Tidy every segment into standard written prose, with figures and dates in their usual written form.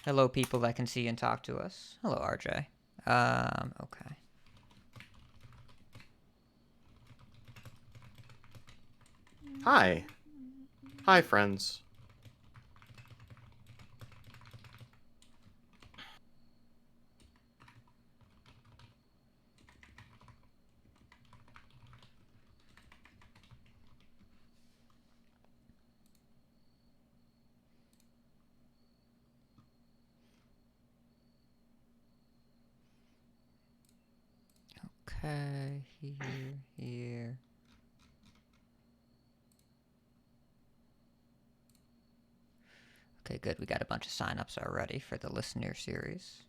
Hello, people that can see and talk to us. Hello, RJ. Okay. Hi. Hi, friends. Okay, here. Okay, good. We got a bunch of signups already for the listener series.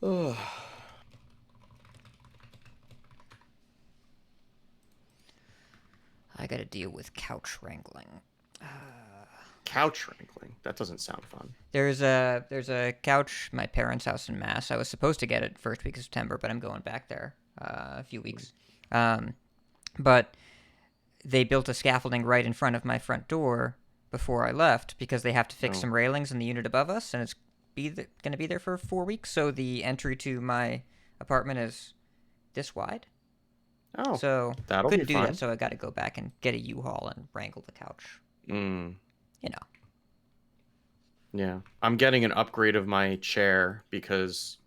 Ugh. I gotta deal with couch wrangling. Couch wrangling. That doesn't sound fun. There's a couch my parents' house in Mass. I was supposed to get it first week of September, but I'm going back there a few weeks. Um, but they built a scaffolding right in front of my front door before I left because they have to fix Oh. some railings in the unit above us, and it's going to be there for 4 weeks. So the entry to my apartment is this wide. Oh, So that'll be couldn't do that. fun. So I got to go back and get a U-Haul and wrangle the couch. Mm. You know. Yeah. I'm getting an upgrade of my chair because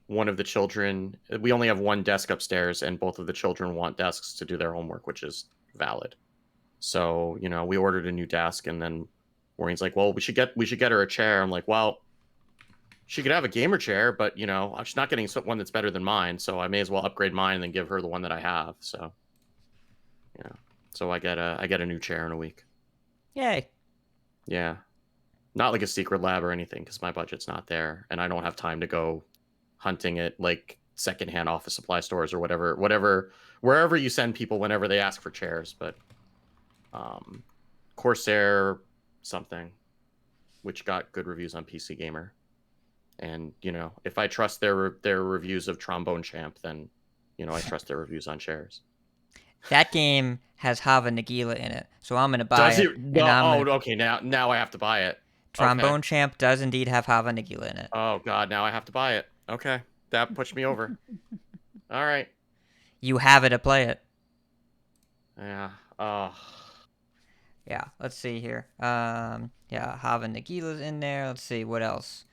one of the children, we only have one desk upstairs, and both of the children want desks to do their homework, which is valid. So, we ordered a new desk, and then Maureen's like, "Well, we should get her a chair." I'm like, "Well, she could have a gamer chair, but she's not getting one that's better than mine, so I may as well upgrade mine and then give her the one that I have." So, yeah. So I get a new chair in a week. Yay. Yeah. Not like a secret lab or anything, because my budget's not there, and I don't have time to go hunting at like secondhand office supply stores or wherever you send people whenever they ask for chairs. But um, Corsair something, which got good reviews on PC Gamer, and if I trust their reviews of Trombone Champ, then I trust their reviews on chairs. That game has Hava Nagila in it, so I'm gonna buy Does it, it? and No. I'm Oh, gonna. okay. Now I have to buy it. Okay. Trombone Champ does indeed have Hava Nagila in it. Oh God, now I have to buy it. Okay, that pushed me over. All right. You have it to play it. Yeah. Oh. Yeah, let's see here. Yeah, Hava Nagila's in there. Let's see what else.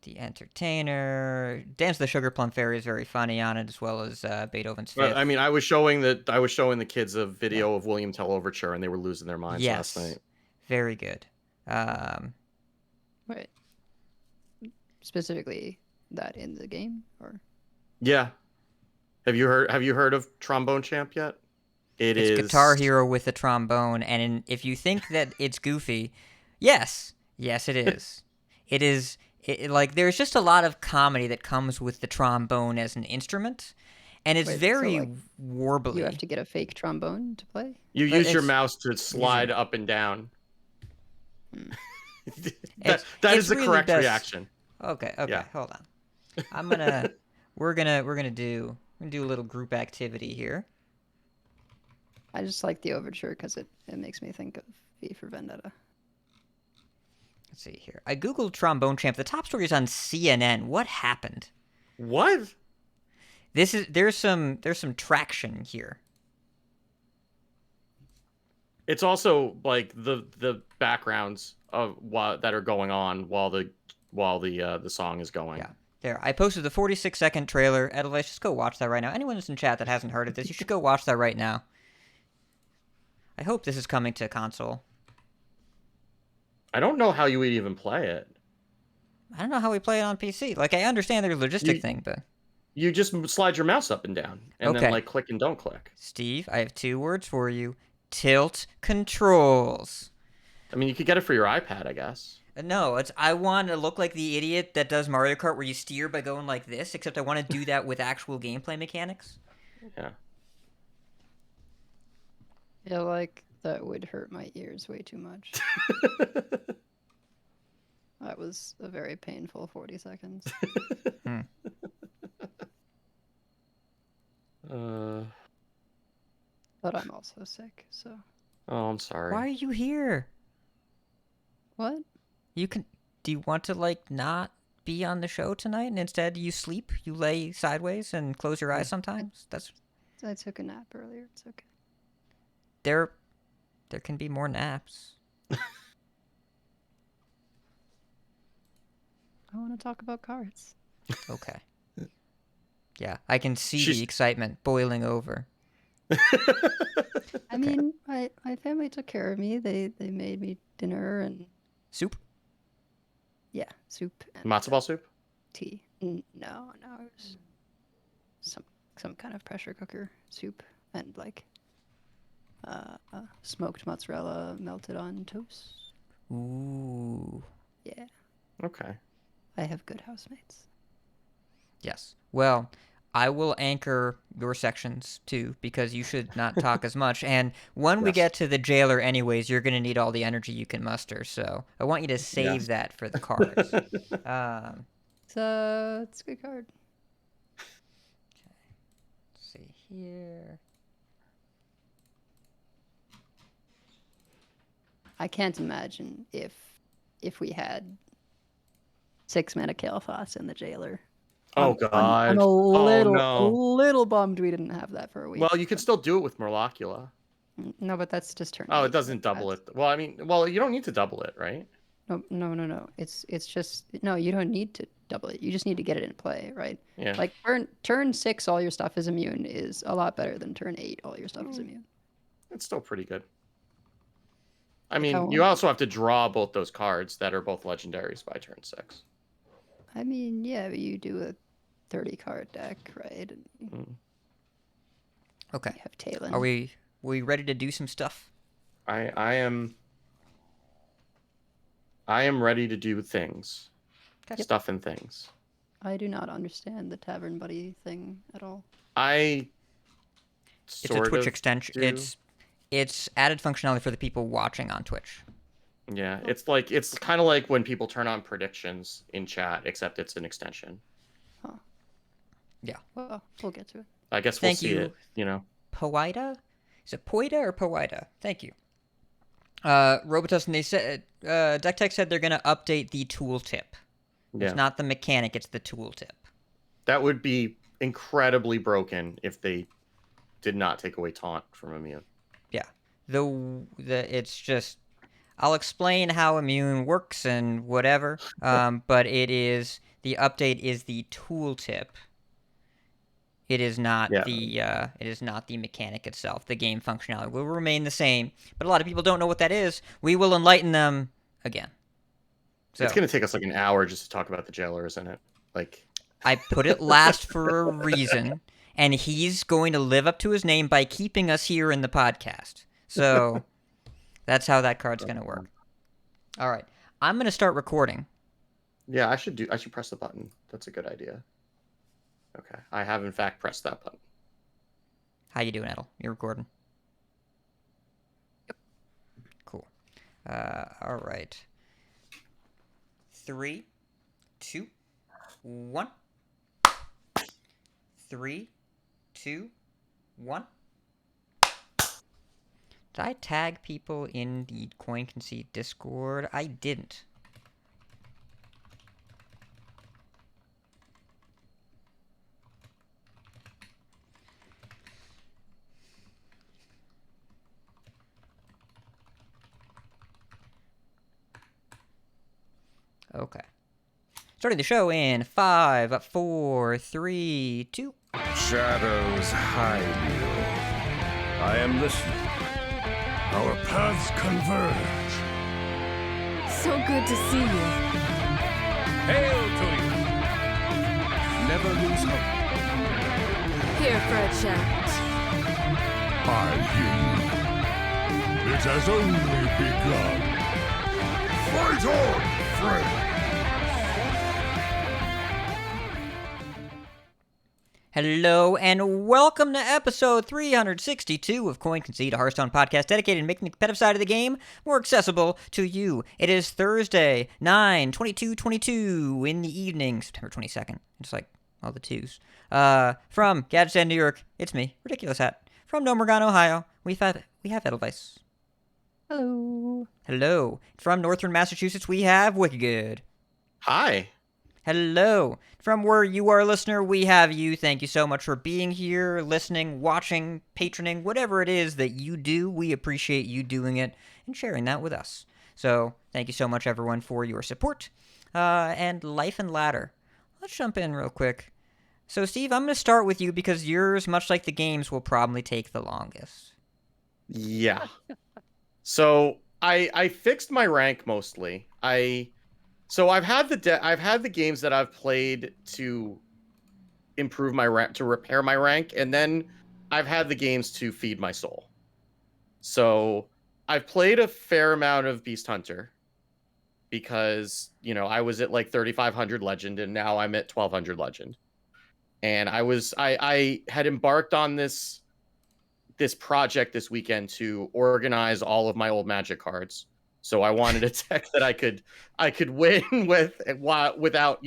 The Entertainer, Dance the Sugar Plum Fairy is very funny on it, as well as Beethoven's I Fifth. mean, I was showing the kids a Yeah. video of William Tell Overture, and they were losing their minds last Yes. night. Very good. Wait, specifically that in the game, or Yeah. Have you heard of Trombone Champ yet? It It's Guitar is. Hero with a trombone, and if you think that it's goofy, yes, it is. It is. Like there's just a lot of comedy that comes with the trombone as an instrument, and it's wait, so very like you have warbly. to get a fake trombone to play? You But use your it's mouse to use your slide up and down. Hmm. that it's that is it's the really correct best. reaction. Okay, Yeah. hold on. I'm gonna we're gonna do a little group activity here. I just like the overture because it makes me think of V for Vendetta. Let's see here. I googled trombone champ. The top story is on CNN. What happened? What? There's some traction here. It's also like the backgrounds of that are going on while the song is going. Yeah. There. I posted the 46-second trailer. Edelweiss, just go watch that right now. Anyone who's in chat that hasn't heard of this, you should go watch that right now. I hope this is coming to console. I don't know how you would even play it. I don't know how we play it on PC. Like, I understand the logistic You thing, but... you just slide your mouse up and down, and then Okay. like click and don't click. Steve, I have 2 words for you. Tilt controls. I mean, you could get it for your iPad, I guess. No, I want to look like the idiot that does Mario Kart where you steer by going like this, except I want to do that with actual gameplay mechanics. Yeah. I feel like that would hurt my ears way too much. That was a very painful 40 seconds. Hmm. But I'm also sick, so. Oh, I'm sorry. Why are you here? What? You can. Do you want to like not be on the show tonight, and instead you sleep? You lay sideways and close your eyes sometimes. That's I took a nap earlier. It's okay. there. There can be more naps. I want to talk about cards. Okay. Yeah, I can see She's- the excitement boiling over. I mean, my family took care of me. They made me dinner and Soup. yeah, soup and Matzo ball soup? tea. No, it was some kind of pressure cooker soup and like smoked mozzarella melted on toast. Ooh. Yeah, Okay. I have good housemates. Yes. Well, I will anchor your sections too, because you should not talk as much. And when we Yes. get to the jailer, anyways, you're going to need all the energy you can muster. So I want you to save Yes. that for the cards. So it's a good card. Let's see here. I can't imagine if we had 6 mana Kael'thas in the jailer. Oh, I'm God. a little Oh, no. little bummed we didn't have that for a week. Well, you could still do it with Morlocula. No, but that's just turn. Oh, 8, it doesn't double it. Well, I mean, you don't need to double it, right? No. It's just no. You don't need to double it. You just need to get it in play, right? Yeah. Like turn 6, all your stuff is immune is a lot better than turn 8, all your stuff is immune. It's still pretty good. I Like mean, how- you also have to draw both those cards that are both legendaries by turn 6. I mean, yeah, but you do a 30 card deck, right? And Okay. you have Talon. Are we ready to do some stuff? I am ready to do things. Okay. Stuff and things. I do not understand the Tavern Buddy thing at all. I It's a sort Twitch of extension. do. It's added functionality for the people watching on Twitch. Yeah, it's kind of like when people turn on predictions in chat, except it's an extension. Well, we'll get to it. I guess we'll Thank see you. it, you know. Poida? Is it Poida or Poida? Thank you. Robotus, and they said, Deck Tech said they're going to update the tooltip. Yeah. It's not the mechanic, it's the tooltip. That would be incredibly broken if they did not take away taunt from immune. Yeah. It's just, I'll explain how immune works and whatever, but the update is the tooltip. It is not the mechanic itself. The game functionality will remain the same, but a lot of people don't know what that is. We will enlighten them again. So It's going to take us like an hour just to talk about the jailer, isn't it? Like, I put it last for a reason, and he's going to live up to his name by keeping us here in the podcast. So that's how that card's going to work. All right, I'm going to start recording. yeah, I should press the button. That's a good idea. Okay, I have in fact pressed that button. How you doing, Edel? You're recording? Yep. Cool. All right. 3, 2, 1. 3, 2, 1. Did I tag people in the Coin Conceit Discord? I didn't. Okay. Starting the show in 5, 4, 3, 2. Shadows hide you. I am listening. Our paths converge. So good to see you. Hail to you! Never lose hope. Here for a chat. I hear you. It has only begun. Fight on, friend! Hello and welcome to episode 362 of Coin Conceit, a Hearthstone podcast dedicated to making the competitive side of the game more accessible to you. It is Thursday, 9/22/22 in the evening, September 22nd. Just like all the twos. From Gadsden, New York, it's me, Ridiculous Hat. From Nomergon, Ohio, we have Edelweiss. Hello. Hello. From Northern Massachusetts, we have Wicked. Hi. Hello. From where you are a listener, we have you. Thank you so much for being here, listening, watching, patroning, whatever it is that you do. We appreciate you doing it and sharing that with us. So thank you so much, everyone, for your support. And Life and Ladder. Let's jump in real quick. So, Steve, I'm going to start with you because yours, much like the games, will probably take the longest. Yeah. So I fixed my rank mostly. So I've had the games that I've played to improve my rank, to repair my rank, and then I've had the games to feed my soul. So I've played a fair amount of Beast Hunter because, I was at like 3,500 legend and now I'm at 1,200 legend. And I had embarked on this project this weekend to organize all of my old Magic cards. So I wanted a deck that I could win with without,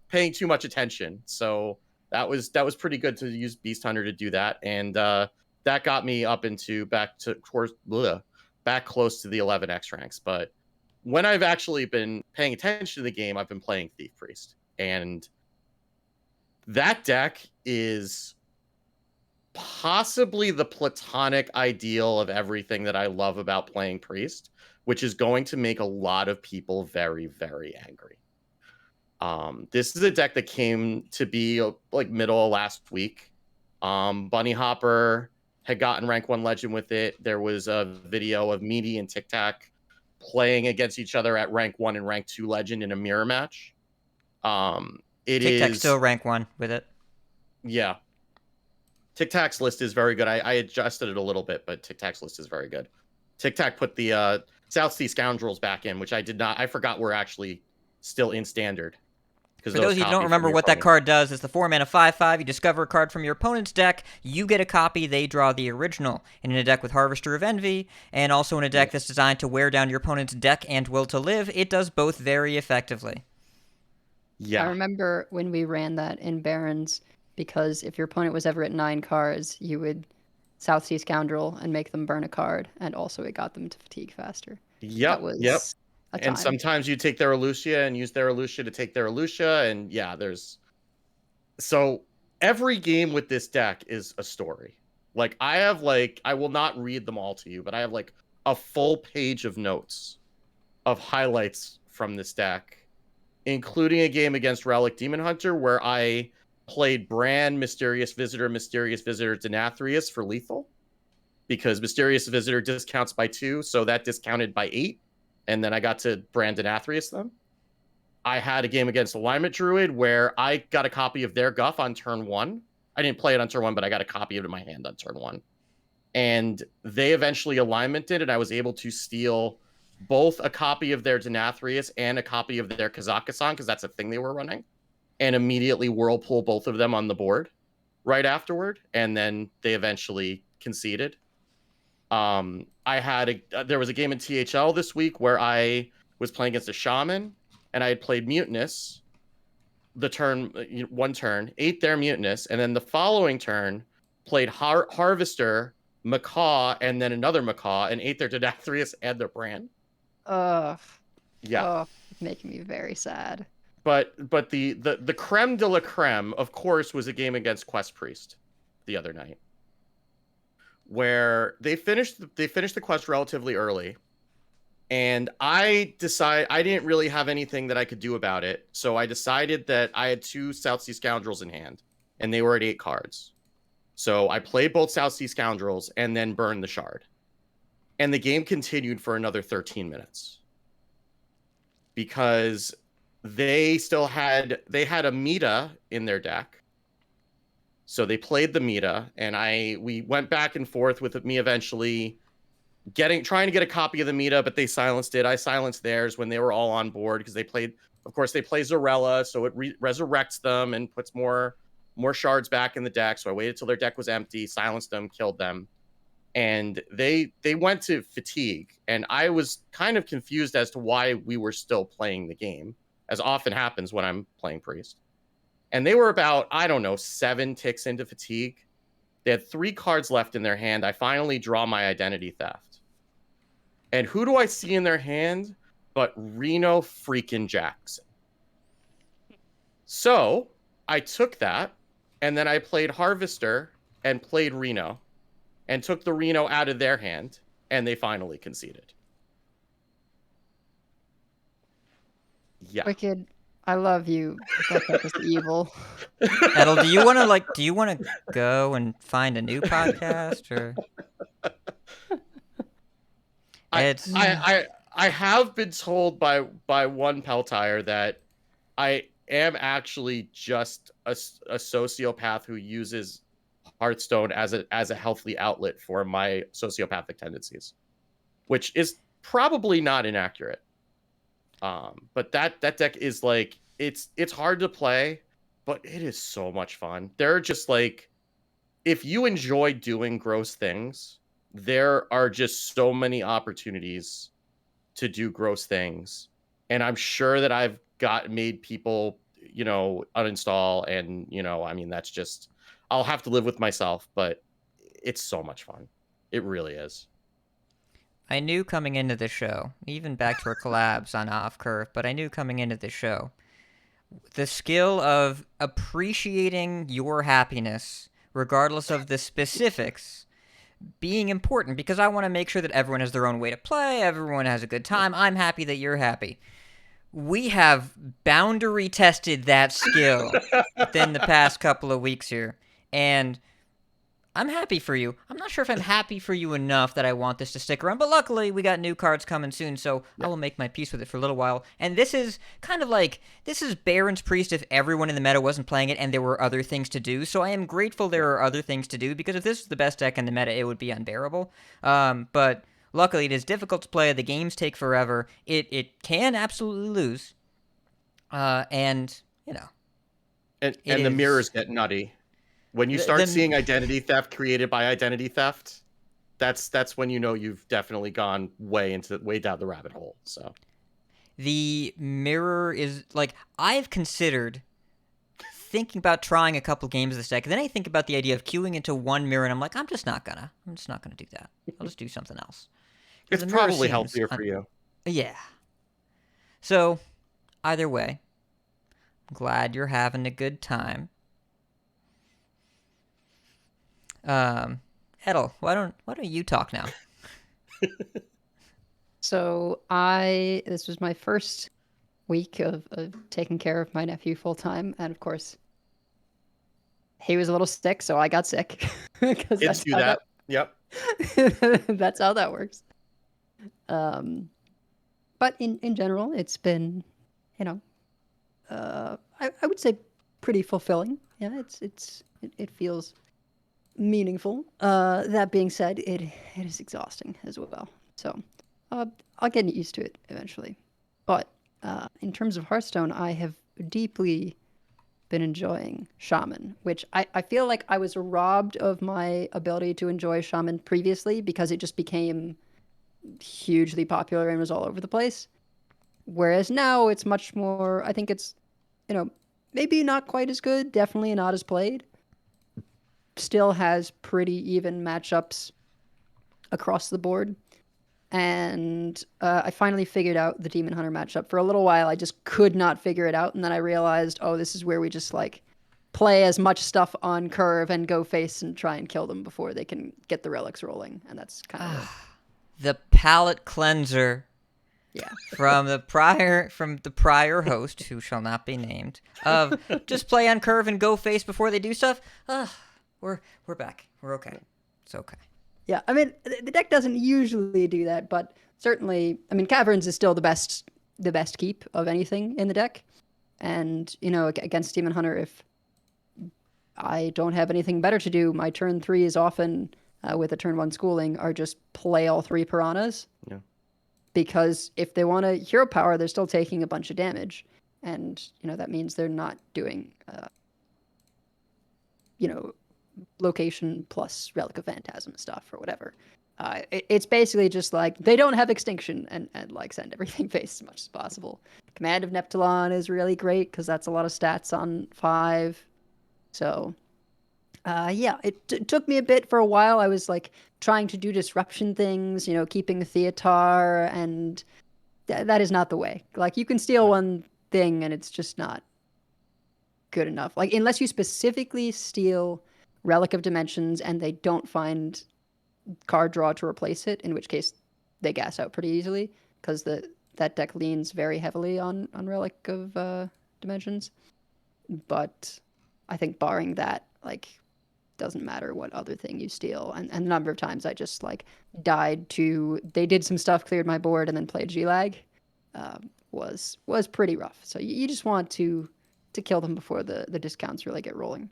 paying too much attention. So that was pretty good to use Beast Hunter to do that. And that got me up into back close to the 11x ranks. But when I've actually been paying attention to the game, I've been playing Thief Priest. And that deck is possibly the platonic ideal of everything that I love about playing Priest, which is going to make a lot of people very, very angry. This is a deck that came to be like middle of last week. Bunny Hopper had gotten rank 1 legend with it. There was a video of Meaty and Tic Tac playing against each other at rank 1 and rank 2 legend in a mirror match. Tic Tac's still rank 1 with it. Yeah. Tic Tac's list is very good. I adjusted it a little bit, but Tic Tac's list is very good. Tic Tac put the South Sea Scoundrels back in, which I did not. I forgot we're actually still in standard. For those of you who don't remember what that card does, it's the 4-mana 5/5. You discover a card from your opponent's deck. You get a copy. They draw the original. And in a deck with Harvester of Envy, and also in a deck that's designed to wear down your opponent's deck and Will to Live, it does both very effectively. Yeah. I remember when we ran that in Barons, because if your opponent was ever at 9 cards, you would South Sea Scoundrel and make them burn a card, and also it got them to fatigue faster. Yep. That was Yep. a time. And sometimes you take their Elucia and use their Elucia to take their Elucia, and so every game with this deck is a story. Like I will not read them all to you, but I have like a full page of notes of highlights from this deck, including a game against Relic Demon Hunter where I played Bran, Mysterious Visitor, Denathrius for lethal, because Mysterious Visitor discounts by 2, so that discounted by 8, and then I got to Bran Denathrius them. I had a game against Alignment Druid where I got a copy of their Guff on turn 1. I didn't play it on turn 1, but I got a copy of it in my hand on turn 1. And they eventually alignmented, and I was able to steal both a copy of their Denathrius and a copy of their Kazakhstan, because that's a thing they were running, and immediately whirlpool both of them on the board right afterward, and then they eventually conceded. There was a game in THL this week where I was playing against a Shaman, and I had played Mutinous one turn, ate their Mutinous, and then the following turn played Harvester, Macaw, and then another Macaw, and ate their Denathrius and their Bran. Ugh. Yeah. Ugh, making me very sad. But the creme de la creme, of course, was a game against Quest Priest the other night, where they finished the quest relatively early, and I didn't really have anything that I could do about it, so I decided that I had 2 South Sea Scoundrels in hand, and they were at 8 cards. So I played both South Sea Scoundrels and then burned the shard, and the game continued for another 13 minutes because they had a Meta in their deck. So they played the Meta, and we went back and forth with me eventually trying to get a copy of the Meta, but they silenced it. I silenced theirs when they were all on board, because they play Zarella, so it resurrects them and puts more more shards back in the deck. So I waited till their deck was empty, silenced them, killed them. And they went to fatigue. And I was kind of confused as to why we were still playing the game, as often happens when I'm playing Priest. And they were about, I don't know, 7 ticks into fatigue. They had 3 cards left in their hand. I finally draw my Identity Theft. And who do I see in their hand but Reno freaking Jackson? So I took that, and then I played Harvester and played Reno, and took the Reno out of their hand, and they finally conceded. Yeah. Wicked. I love you. That is evil. Edel, do you want to go and find a new podcast, or I have been told by one Peltire that I am actually just a sociopath who uses Hearthstone as a healthy outlet for my sociopathic tendencies, which is probably not inaccurate. But that deck is like, it's hard to play, but it is so much fun. There are just like, if you enjoy doing gross things, there are just so many opportunities to do gross things. And I'm sure that I've made people, uninstall, and, I mean, that's just, I'll have to live with myself, but it's so much fun. It really is. I knew coming into the show, even back to our collabs on Off Curve, but I knew coming into the show, the skill of appreciating your happiness, regardless of the specifics, being important, because I want to make sure that everyone has their own way to play, everyone has a good time, I'm happy that you're happy. We have boundary tested that skill within the past couple of weeks here, and I'm happy for you. I'm not sure if I'm happy for you enough that I want this to stick around, but luckily we got new cards coming soon, so I will make my peace with it for a little while. And this is kind of like, this is Baron's Priest if everyone in the meta wasn't playing it and there were other things to do, so I am grateful there are other things to do, because if this was the best deck in the meta, it would be unbearable. But luckily it is difficult to play, the games take forever, it can absolutely lose, and, And the mirrors get nutty. When you start seeing identity theft created by identity theft, that's when you know you've definitely gone way down the rabbit hole. So the mirror is like, I've considered thinking about trying a couple games of this deck, and then I think about the idea of queuing into one mirror, and I'm like, I'm just not gonna do that. I'll just do something else. It's probably healthier for you. Yeah. So either way, I'm glad you're having a good time. Edel, why don't you talk now? So this was my first week of taking care of my nephew full time, and of course, he was a little sick, so I got sick. Kids do that. Yep. That's how that works. But in general, it's been, I would say pretty fulfilling. Yeah, it feels meaningful. That being said, it is exhausting as well. So I'll get used to it eventually. But in terms of Hearthstone, I have deeply been enjoying Shaman, which I feel like I was robbed of my ability to enjoy Shaman previously because it just became hugely popular and was all over the place. Whereas now it's much more, I think it's, maybe not quite as good, definitely not as played. Still has pretty even matchups across the board. And I finally figured out the Demon Hunter matchup. For a little while, I just could not figure it out. And then I realized, this is where we just like play as much stuff on curve and go face and try and kill them before they can get the relics rolling. And that's kind of the palate cleanser. Yeah. From the prior host, who shall not be named, of just play on curve and go face before they do stuff. We're back. We're okay. It's okay. Yeah, I mean, the deck doesn't usually do that, but certainly, I mean, Caverns is still the best keep of anything in the deck. And, against Demon Hunter, if I don't have anything better to do, my turn 3 is often, with a turn 1 schooling, are just play all 3 piranhas. Yeah. Because if they want a hero power, they're still taking a bunch of damage. And, that means they're not doing location plus Relic of Phantasm stuff or whatever. It's basically just like they don't have extinction and like send everything face as much as possible. Command of Neptulon is really great because that's a lot of stats on 5. So yeah, it took me a bit for a while. I was like trying to do disruption things, keeping Theatar, and that is not the way. Like you can steal one thing and it's just not good enough. Like unless you specifically steal Relic of Dimensions and they don't find card draw to replace it, in which case they gas out pretty easily because that deck leans very heavily on Relic of Dimensions. But I think barring that, like, doesn't matter what other thing you steal. And the number of times I just like died to they did some stuff, cleared my board, and then played G-Lag was pretty rough. So you just want to kill them before the discounts really get rolling.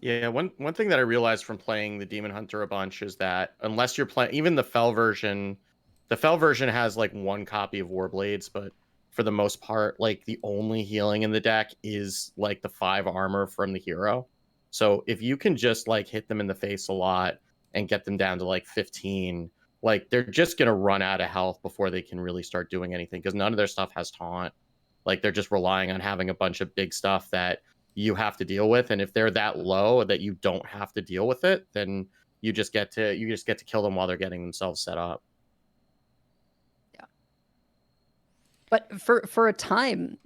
Yeah, one thing that I realized from playing the Demon Hunter a bunch is that unless you're playing even the Fel version has like one copy of Warblades, but for the most part, like the only healing in the deck is like the 5 armor from the hero. So if you can just like hit them in the face a lot and get them down to like 15, like they're just gonna run out of health before they can really start doing anything because none of their stuff has taunt. Like they're just relying on having a bunch of big stuff that you have to deal with, and if they're that low that you don't have to deal with it, then you just get to kill them while they're getting themselves set up. Yeah. But for a time,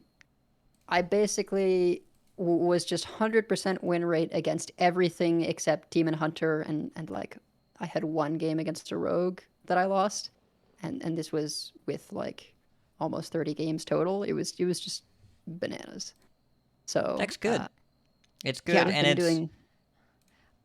I basically was just 100% win rate against everything except Demon Hunter, and like I had one game against a rogue that I lost, and this was with like almost 30 games total. It was just bananas. So That's good. It's good, yeah, and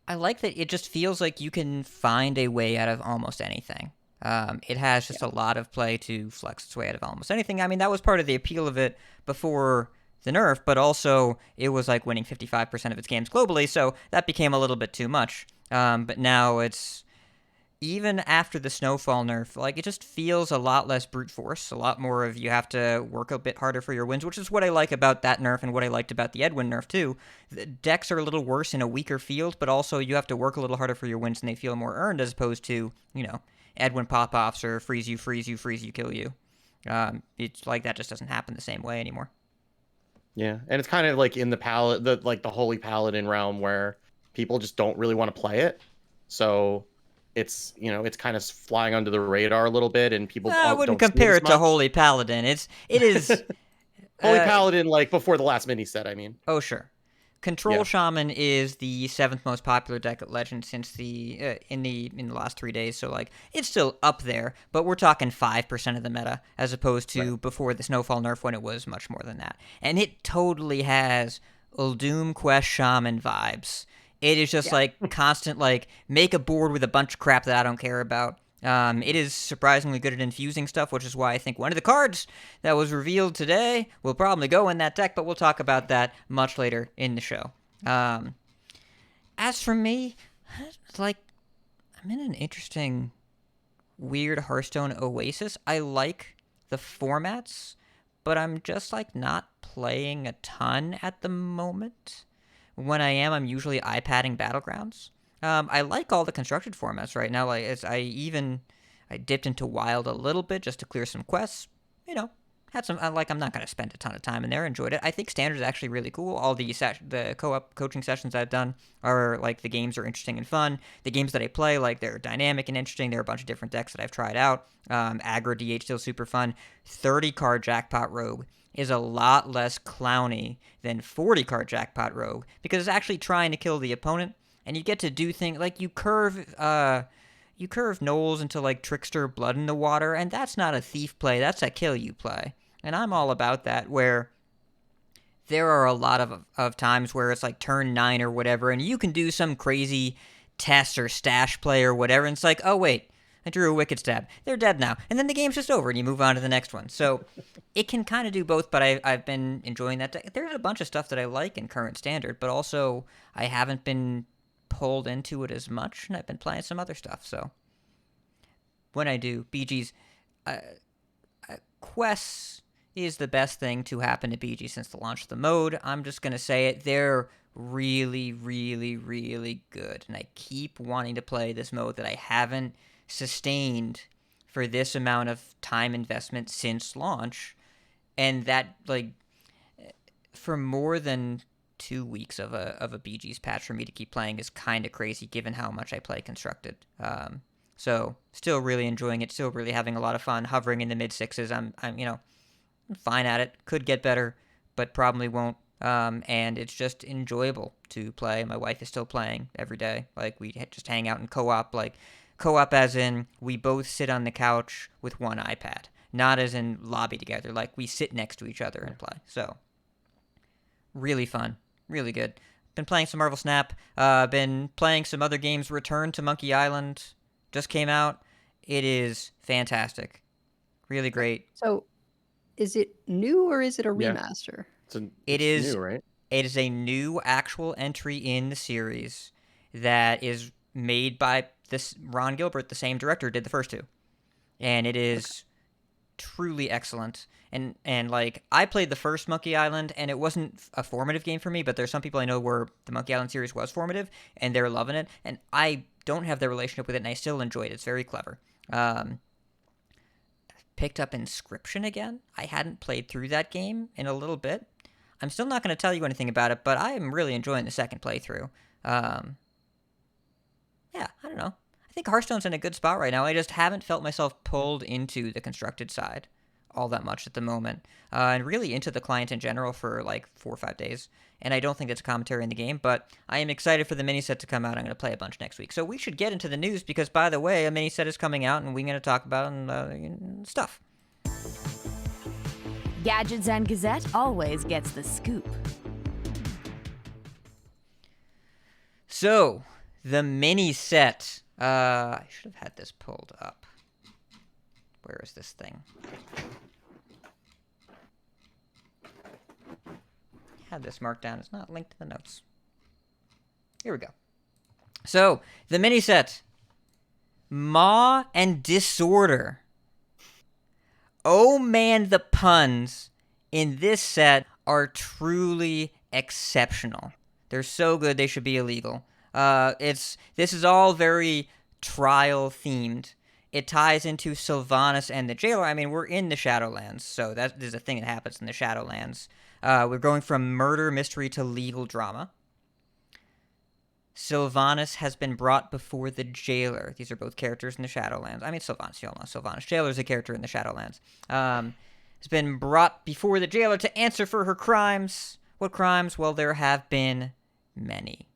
I like that it just feels like you can find a way out of almost anything. It has just a lot of play to flex its way out of almost anything. I mean, that was part of the appeal of it before the nerf, but also it was like winning 55% of its games globally, so that became a little bit too much. But now it's even after the Snowfall nerf, like it just feels a lot less brute force, a lot more of you have to work a bit harder for your wins, which is what I like about that nerf and what I liked about the Edwin nerf too. The decks are a little worse in a weaker field, but also you have to work a little harder for your wins and they feel more earned as opposed to, Edwin pop-offs or freeze you, kill you. It's like that just doesn't happen the same way anymore. Yeah, and it's kind of like in the Holy Paladin realm where people just don't really want to play it. So it's kind of flying under the radar a little bit, and people I wouldn't don't compare it to much. Holy Paladin. It is Holy Paladin, like before the last mini set. I mean, oh sure, Control Shaman is the 7th most popular deck at Legend since the in the last 3 days. So like it's still up there, but we're talking 5% of the meta as opposed to before the Snowfall nerf when it was much more than that. And it totally has Uldum Quest Shaman vibes. It is just like constant, like, make a board with a bunch of crap that I don't care about. It is surprisingly good at infusing stuff, which is why I think one of the cards that was revealed today will probably go in that deck, but we'll talk about that much later in the show. As for me, like, I'm in an interesting, weird Hearthstone oasis. I like the formats, but I'm just, like, not playing a ton at the moment. When I am, I'm usually iPadding Battlegrounds. I like all the constructed formats right now. Like I dipped into Wild a little bit just to clear some quests. Had some. I'm not gonna spend a ton of time in there. Enjoyed it. I think Standard is actually really cool. All the co-op coaching sessions I've done are like the games are interesting and fun. The games that I play, like they're dynamic and interesting. There are a bunch of different decks that I've tried out. Aggro DH still super fun. 30 card Jackpot Rogue is a lot less clowny than 40 card Jackpot Rogue because it's actually trying to kill the opponent, and you get to do things like you curve Knowles into like Trickster Blood in the Water, and that's not a thief play, that's a kill you play. And I'm all about that, where there are a lot of times where it's like turn 9 or whatever, and you can do some crazy test or stash play or whatever, and it's like, oh wait, I drew a Wicked Stab. They're dead now. And then the game's just over and you move on to the next one. So it can kind of do both, but I've been enjoying that. There's a bunch of stuff that I like in current Standard, but also I haven't been pulled into it as much, and I've been playing some other stuff. So when I do, BG's quests is the best thing to happen to BG since the launch of the mode. I'm just going to say it. They're really, really, really good. And I keep wanting to play this mode that I haven't sustained for this amount of time investment since launch. And that, like, for more than 2 weeks of a BG's patch for me to keep playing is kind of crazy given how much I play Constructed. So still really enjoying it, still really having a lot of fun, hovering in the mid sixes. I'm fine at it. Could get better, but probably won't. And it's just enjoyable to play. My wife is still playing every day. Like, we just hang out in co-op, like co-op as in we both sit on the couch with one iPad, not as in lobby together. Like, we sit next to each other and play. So really fun, really good. Been playing some Marvel Snap. Been playing some other games. Return to Monkey Island just came out. It is fantastic, really great. So, is it new or is it a Yeah. remaster? It It's is new, right? It is a new actual entry in the series that is made by this Ron Gilbert, the same director did the first two, and it is truly excellent. And like, I played the first Monkey Island, and it wasn't a formative game for me, but there's some people I know where the Monkey Island series was formative, and they're loving it. And I don't have their relationship with it, and I still enjoyed it. It's very clever. Picked up Inscription again. I hadn't played through that game in a little bit. I'm still not going to tell you anything about it, but I am really enjoying the second playthrough. Yeah, I don't know. I think Hearthstone's in a good spot right now. I just haven't felt myself pulled into the Constructed side all that much at the moment, and really into the client in general for like 4 or 5 days. And I don't think that's a commentary in the game, but I am excited for the mini set to come out. I'm going to play a bunch next week. So we should get into the news because, by the way, a mini set is coming out, and we're going to talk about stuff. Gadgets and Gazette always gets the scoop. So, the mini set. I should have had this pulled up. Where is this thing? Had this marked down. It's not linked to the notes. Here we go. So, the mini set. Maw and Disorder. Oh man, the puns in this set are truly exceptional. They're so good they should be illegal. This is all very trial themed. It ties into Sylvanas and the Jailer. I mean, we're in the Shadowlands, so that is a thing that happens in the Shadowlands. We're going from murder mystery to legal drama. Sylvanas has been brought before the Jailer. These are both characters in the Shadowlands. I mean, Sylvanas, you all know Sylvanas. Jailer is a character in the Shadowlands. Has been brought before the Jailer to answer for her crimes. What crimes? Well, there have been many.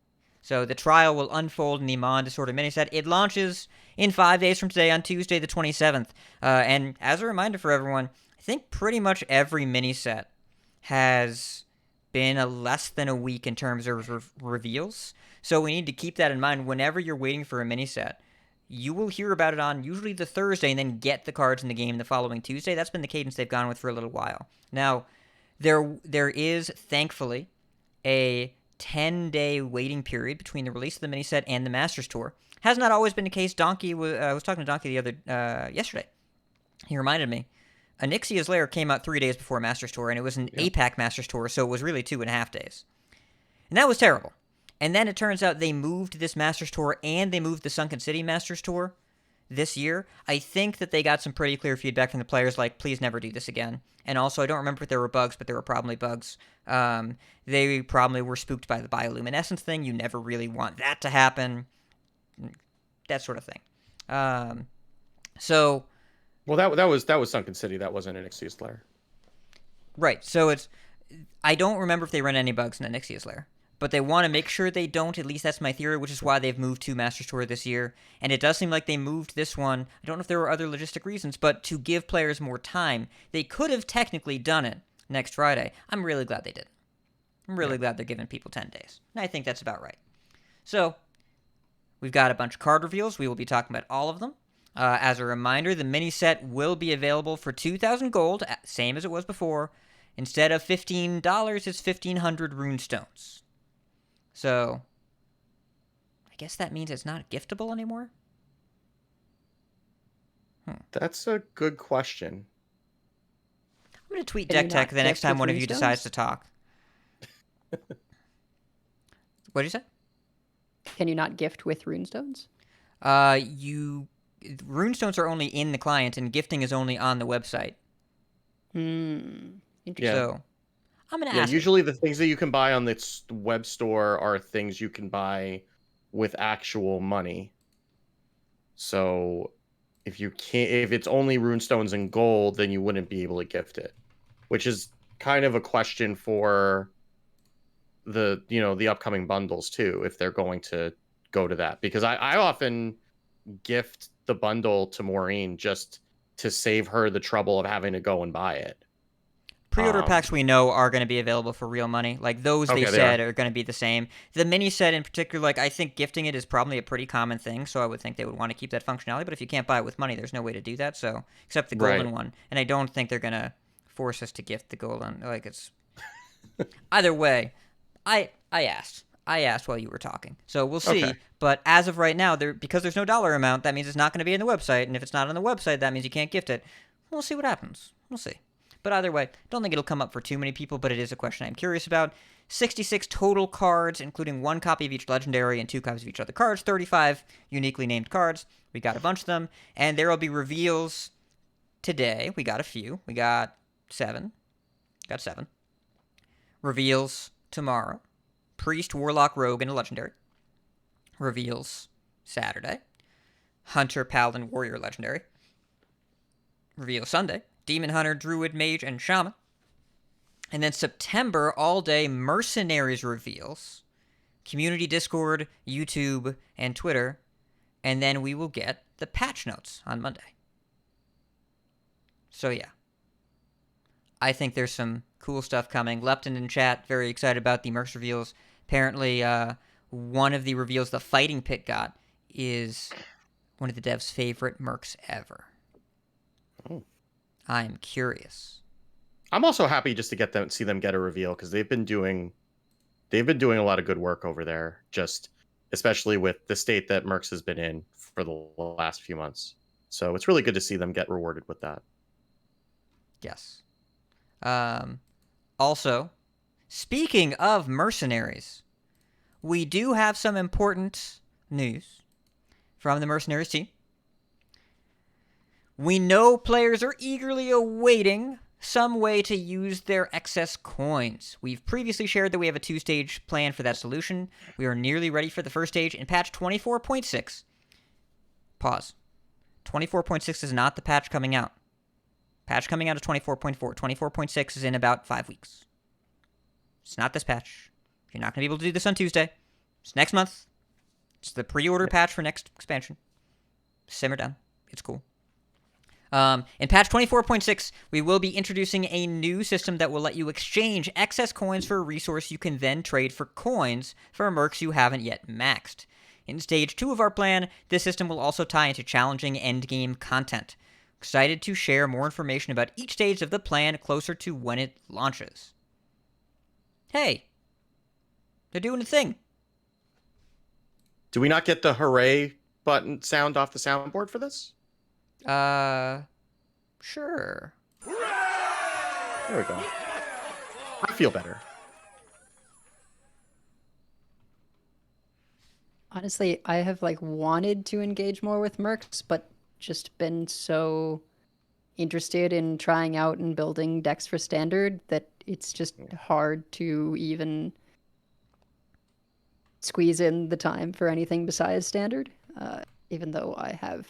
So the trial will unfold in the Maw and Disorder miniset. It launches in 5 days from today on Tuesday the 27th. And as a reminder for everyone, I think pretty much every miniset has been less than a week in terms of reveals. So we need to keep that in mind whenever you're waiting for a mini set. You will hear about it on usually the Thursday and then get the cards in the game the following Tuesday. That's been the cadence they've gone with for a little while. Now, there is, thankfully, a 10-day waiting period between the release of the mini set and the Masters Tour. Has not always been the case. Donkey was talking to Donkey yesterday. He reminded me. Onyxia's Lair came out 3 days before Masters Tour, and it was an APAC Masters Tour, so it was really 2.5 days. And that was terrible. And then it turns out they moved this Masters Tour and they moved the Sunken City Masters Tour this year. I think that they got some pretty clear feedback from the players, like, please never do this again. And also, I don't remember if there were bugs, but there were probably bugs. They probably were spooked by the bioluminescence thing. You never really want that to happen. That sort of thing. Well, that was Sunken City. That wasn't an Onyxia's Lair. Right. So I don't remember if they run any bugs in Onyxia's Lair. But they want to make sure they don't. At least that's my theory, which is why they've moved to Masters Tour this year. And it does seem like they moved this one. I don't know if there were other logistic reasons, but to give players more time. They could have technically done it next Friday. I'm really glad they did. I'm really glad they're giving people 10 days. And I think that's about right. So, we've got a bunch of card reveals. We will be talking about all of them. As a reminder, the mini set will be available for 2,000 gold, same as it was before. Instead of $15, it's 1,500 runestones. So, I guess that means it's not giftable anymore? That's a good question. I'm going to tweet Can you Deck Tech not the next gift time with one of you runestones? decides to talk. What did you say? Can you not gift with runestones? Runestones are only in the client, and gifting is only on the website. Interesting. Yeah. So I'm gonna Yeah, ask. usually the things that you can buy on the web store are things you can buy with actual money. So if it's only runestones and gold, then you wouldn't be able to gift it, which is kind of a question for the upcoming bundles too, if they're going to go to that, because I often gift the bundle to Maureen just to save her the trouble of having to go and buy it. Pre-order packs we know are going to be available for real money. Like those they Okay, they said are. are going to be the same. The mini set in particular, like I think gifting it is probably a pretty common thing, so I would think they would want to keep that functionality. But if you can't buy it with money, there's no way to do that. So except the golden Right. one, and I don't think they're going to force us to gift the golden. Like it's either way. I asked. I asked while you were talking, so we'll see. Okay. But as of right now, because there's no dollar amount, that means it's not going to be in the website, and if it's not on the website, that means you can't gift it. We'll see what happens. We'll see. But either way, don't think it'll come up for too many people, but it is a question I'm curious about. 66 total cards, including 1 copy of each legendary and 2 copies of each other cards. 35 uniquely named cards. We got a bunch of them. And there will be reveals today. We got a few. We got 7. Got 7. Reveals tomorrow. Priest, Warlock, Rogue, and a legendary. Reveals Saturday. Hunter, Paladin, Warrior, legendary. Reveal Sunday. Demon Hunter, Druid, Mage, and Shaman. And then September, all day Mercenaries reveals. Community Discord, YouTube, and Twitter. And then we will get the patch notes on Monday. So yeah. I think there's some cool stuff coming. Lepton in chat, very excited about the Mercs reveals. Apparently, one of the reveals the Fighting Pit got is one of the devs' favorite Mercs ever. Oh. I'm curious. I'm also happy just to see them get a reveal, because they've been doing a lot of good work over there, just especially with the state that Mercs has been in for the last few months. So it's really good to see them get rewarded with that. Yes. Also, speaking of mercenaries, we do have some important news from the mercenaries team. We know players are eagerly awaiting some way to use their excess coins. We've previously shared that we have a 2-stage plan for that solution. We are nearly ready for the first stage in patch 24.6. Pause. 24.6 is not the patch coming out. Patch coming out is 24.4. 24.6 is in about 5 weeks. It's not this patch. You're not going to be able to do this on Tuesday. It's next month. It's the pre-order patch for next expansion. Simmer down. It's cool. In patch 24.6, we will be introducing a new system that will let you exchange excess coins for a resource you can then trade for coins for mercs you haven't yet maxed. In stage 2 of our plan, this system will also tie into challenging endgame content. Excited to share more information about each stage of the plan closer to when it launches. Hey, they're doing a thing. Do we not get the hooray button sound off the soundboard for this? Sure. There we go. I feel better. Honestly, I have wanted to engage more with mercs, but just been so interested in trying out and building decks for standard that it's just hard to even squeeze in the time for anything besides standard. Even though I have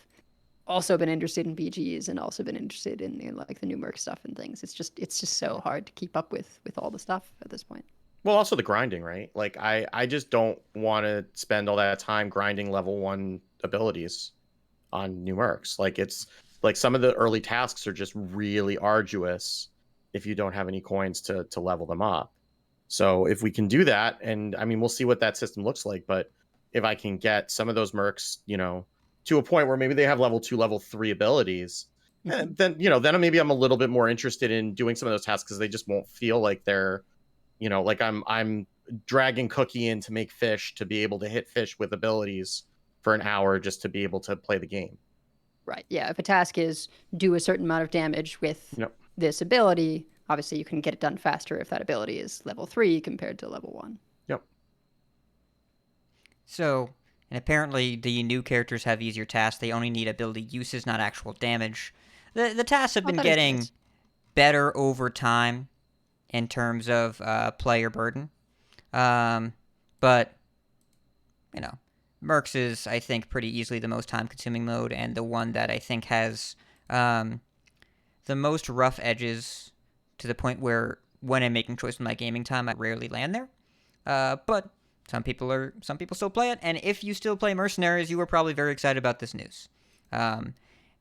also been interested in BGs and also been interested in the new merc stuff and things. It's just so hard to keep up with all the stuff at this point. Well, also the grinding, right? Like I just don't want to spend all that time grinding level 1 abilities on new mercs. Like it's like some of the early tasks are just really arduous if you don't have any coins to level them up. So if we can do that, and I mean we'll see what that system looks like, but if I can get some of those mercs, to a point where maybe they have level 2, level 3 abilities, then maybe I'm a little bit more interested in doing some of those tasks, because they just won't feel like they're, like I'm dragging Cookie in to make fish to be able to hit fish with abilities for an hour just to be able to play the game. Right. Yeah. If a task is do a certain amount of damage with this ability, obviously you can get it done faster if that ability is level 3 compared to level 1. Yep. So, and apparently the new characters have easier tasks. They only need ability uses, not actual damage. The tasks have Oh, been that is getting nice. better over time in terms of player burden. But, you know, Mercs is, I think, pretty easily the most time-consuming mode, and the one that I think has the most rough edges, to the point where when I'm making choices with my gaming time, I rarely land there. But some people still play it, and if you still play Mercenaries, you were probably very excited about this news. And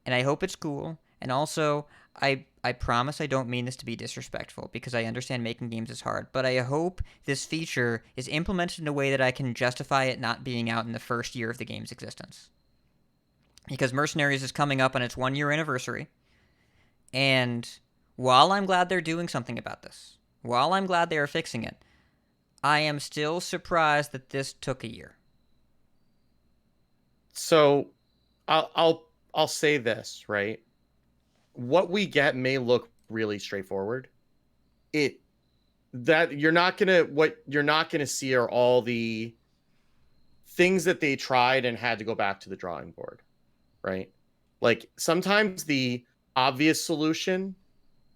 I hope it's cool. And also, I promise I don't mean this to be disrespectful, because I understand making games is hard, but I hope this feature is implemented in a way that I can justify it not being out in the first year of the game's existence. Because Mercenaries is coming up on its 1 year anniversary, and while I'm glad they're doing something about this, while I'm glad they are fixing it, I am still surprised that this took a year. So I'll say this, right? What we get may look really straightforward. What you're not gonna see are all the things that they tried and had to go back to the drawing board, right? Like sometimes the obvious solution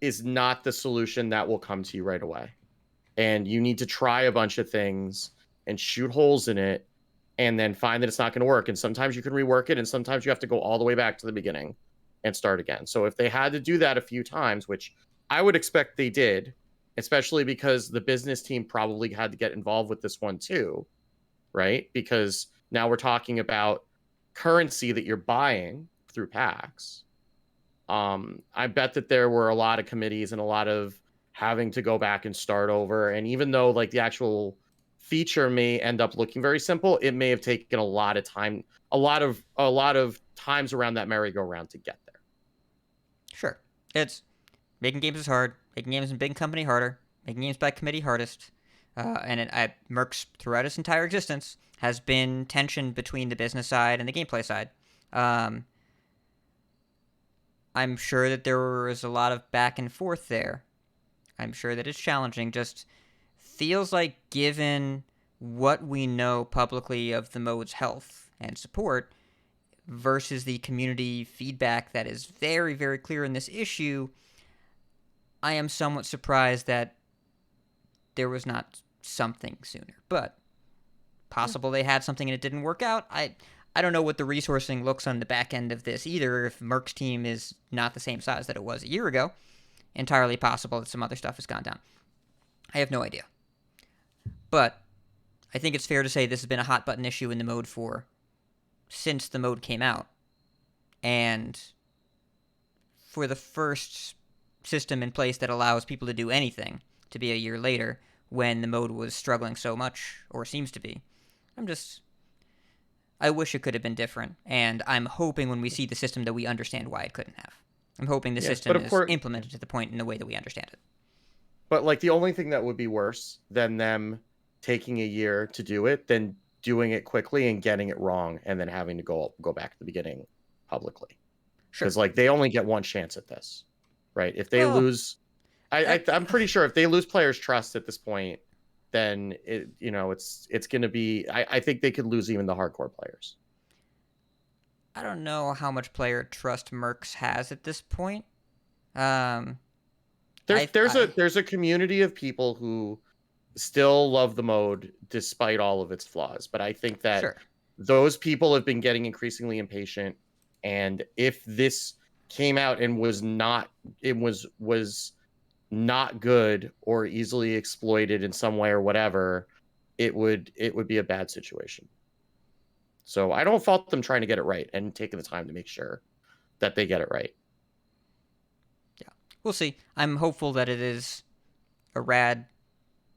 is not the solution that will come to you right away. And you need to try a bunch of things and shoot holes in it and then find that it's not going to work. And sometimes you can rework it, and sometimes you have to go all the way back to the beginning and start again. So if they had to do that a few times, which I would expect they did, especially because the business team probably had to get involved with this one too, right? Because now we're talking about currency that you're buying through packs. I bet that there were a lot of committees and a lot of having to go back and start over. And even though like the actual feature may end up looking very simple, it may have taken a lot of time, a lot of times around that merry-go-round to get there. Sure. It's making games is hard. Making games in big company harder. Making games by committee hardest. Mercs throughout its entire existence has been tension between the business side and the gameplay side. I'm sure that there was a lot of back and forth there. I'm sure that it's challenging. Just feels like, given what we know publicly of the mode's health and support versus the community feedback that is very, very clear in this issue, I am somewhat surprised that there was not something sooner. But possible they had something and it didn't work out. I don't know what the resourcing looks on the back end of this either. If Merck's team is not the same size that it was a year ago, entirely possible that some other stuff has gone down. I have no idea. But I think it's fair to say this has been a hot button issue in the mode since the mode came out. And for the first system in place that allows people to do anything to be a year later when the mode was struggling so much, or seems to be, I wish it could have been different, and I'm hoping when we see the system that we understand why it couldn't have. I'm hoping the system is implemented to the point in a way that we understand it. But like the only thing that would be worse than them taking a year to do it than doing it quickly and getting it wrong and then having to go back to the beginning publicly. Sure. Because like they only get one chance at this, right? If they lose, I'm pretty sure if they lose players' trust at this point, then it's going to be. I think they could lose even the hardcore players. I don't know how much player trust Mercs has at this point. There's a community of people who still love the mode despite all of its flaws, but I think that those people have been getting increasingly impatient. And if this came out and was not good or easily exploited in some way or whatever, it would be a bad situation. So I don't fault them trying to get it right and taking the time to make sure that they get it right. Yeah, we'll see. I'm hopeful that it is a rad,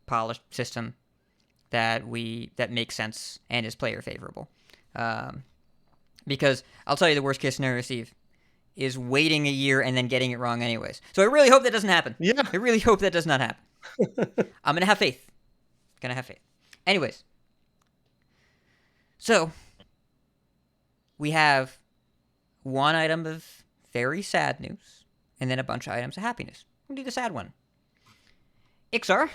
polished system that makes sense and is player favorable. Because I'll tell you, the worst case scenario, Steve, is waiting a year and then getting it wrong anyways. So I really hope that doesn't happen. Yeah. I really hope that does not happen. I'm going to have faith. Anyways. So, we have one item of very sad news, and then a bunch of items of happiness. We'll do the sad one. Ixar,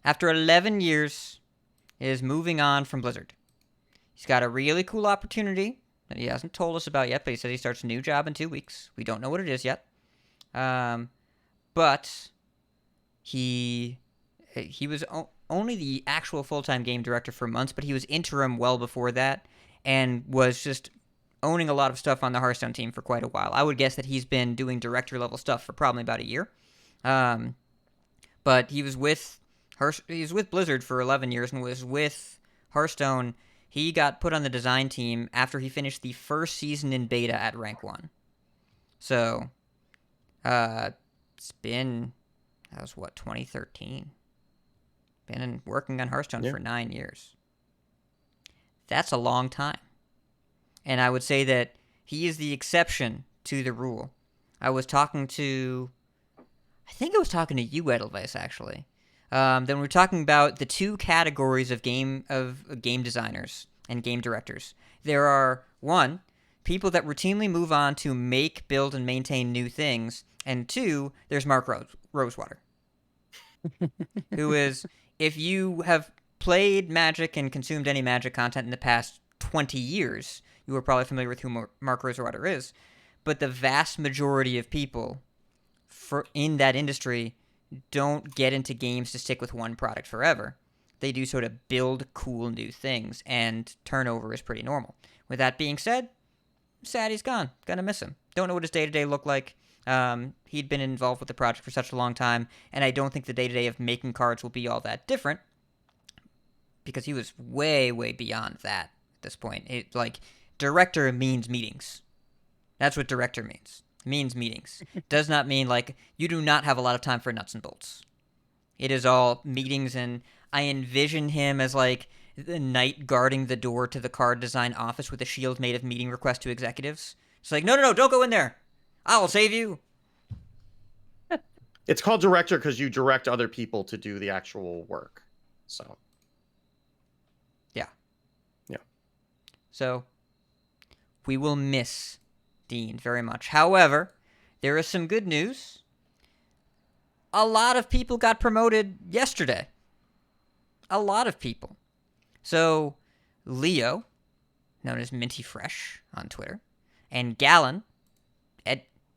after 11 years, is moving on from Blizzard. He's got a really cool opportunity that he hasn't told us about yet, but he said he starts a new job in 2 weeks. We don't know what it is yet. But he was only the actual full-time game director for months, but he was interim well before that and was just owning a lot of stuff on the Hearthstone team for quite a while. I would guess that he's been doing director-level stuff for probably about a year. But he was with Blizzard for 11 years and was with Hearthstone. He got put on the design team after he finished the first season in beta at rank 1. So, that was 2013. Been working on Hearthstone for 9 years. That's a long time. And I would say that he is the exception to the rule. I think I was talking to you, Edelweiss, actually. Then we were talking about the 2 categories of game designers and game directors. There are, 1, people that routinely move on to make, build, and maintain new things. And 2, there's Mark Rosewater, who is, if you have played Magic and consumed any Magic content in the past 20 years, you are probably familiar with who Mark Rosewater is. But the vast majority of people in that industry don't get into games to stick with one product forever. They do sort of build cool new things, and turnover is pretty normal. With that being said, sad he's gone. Gonna miss him. Don't know what his day-to-day looked like. He'd been involved with the project for such a long time, and I don't think the day-to-day of making cards will be all that different, because he was way, way beyond that at this point. Director means meetings. That's what director means. Means meetings. Does not mean, you do not have a lot of time for nuts and bolts. It is all meetings, and I envision him as, the knight guarding the door to the card design office with a shield made of meeting requests to executives. It's no, don't go in there. I'll save you. It's called director because you direct other people to do the actual work. So. Yeah. Yeah. So, we will miss Dean very much. However, there is some good news. A lot of people got promoted yesterday. A lot of people. So, Leo, known as Minty Fresh on Twitter, and Gallon,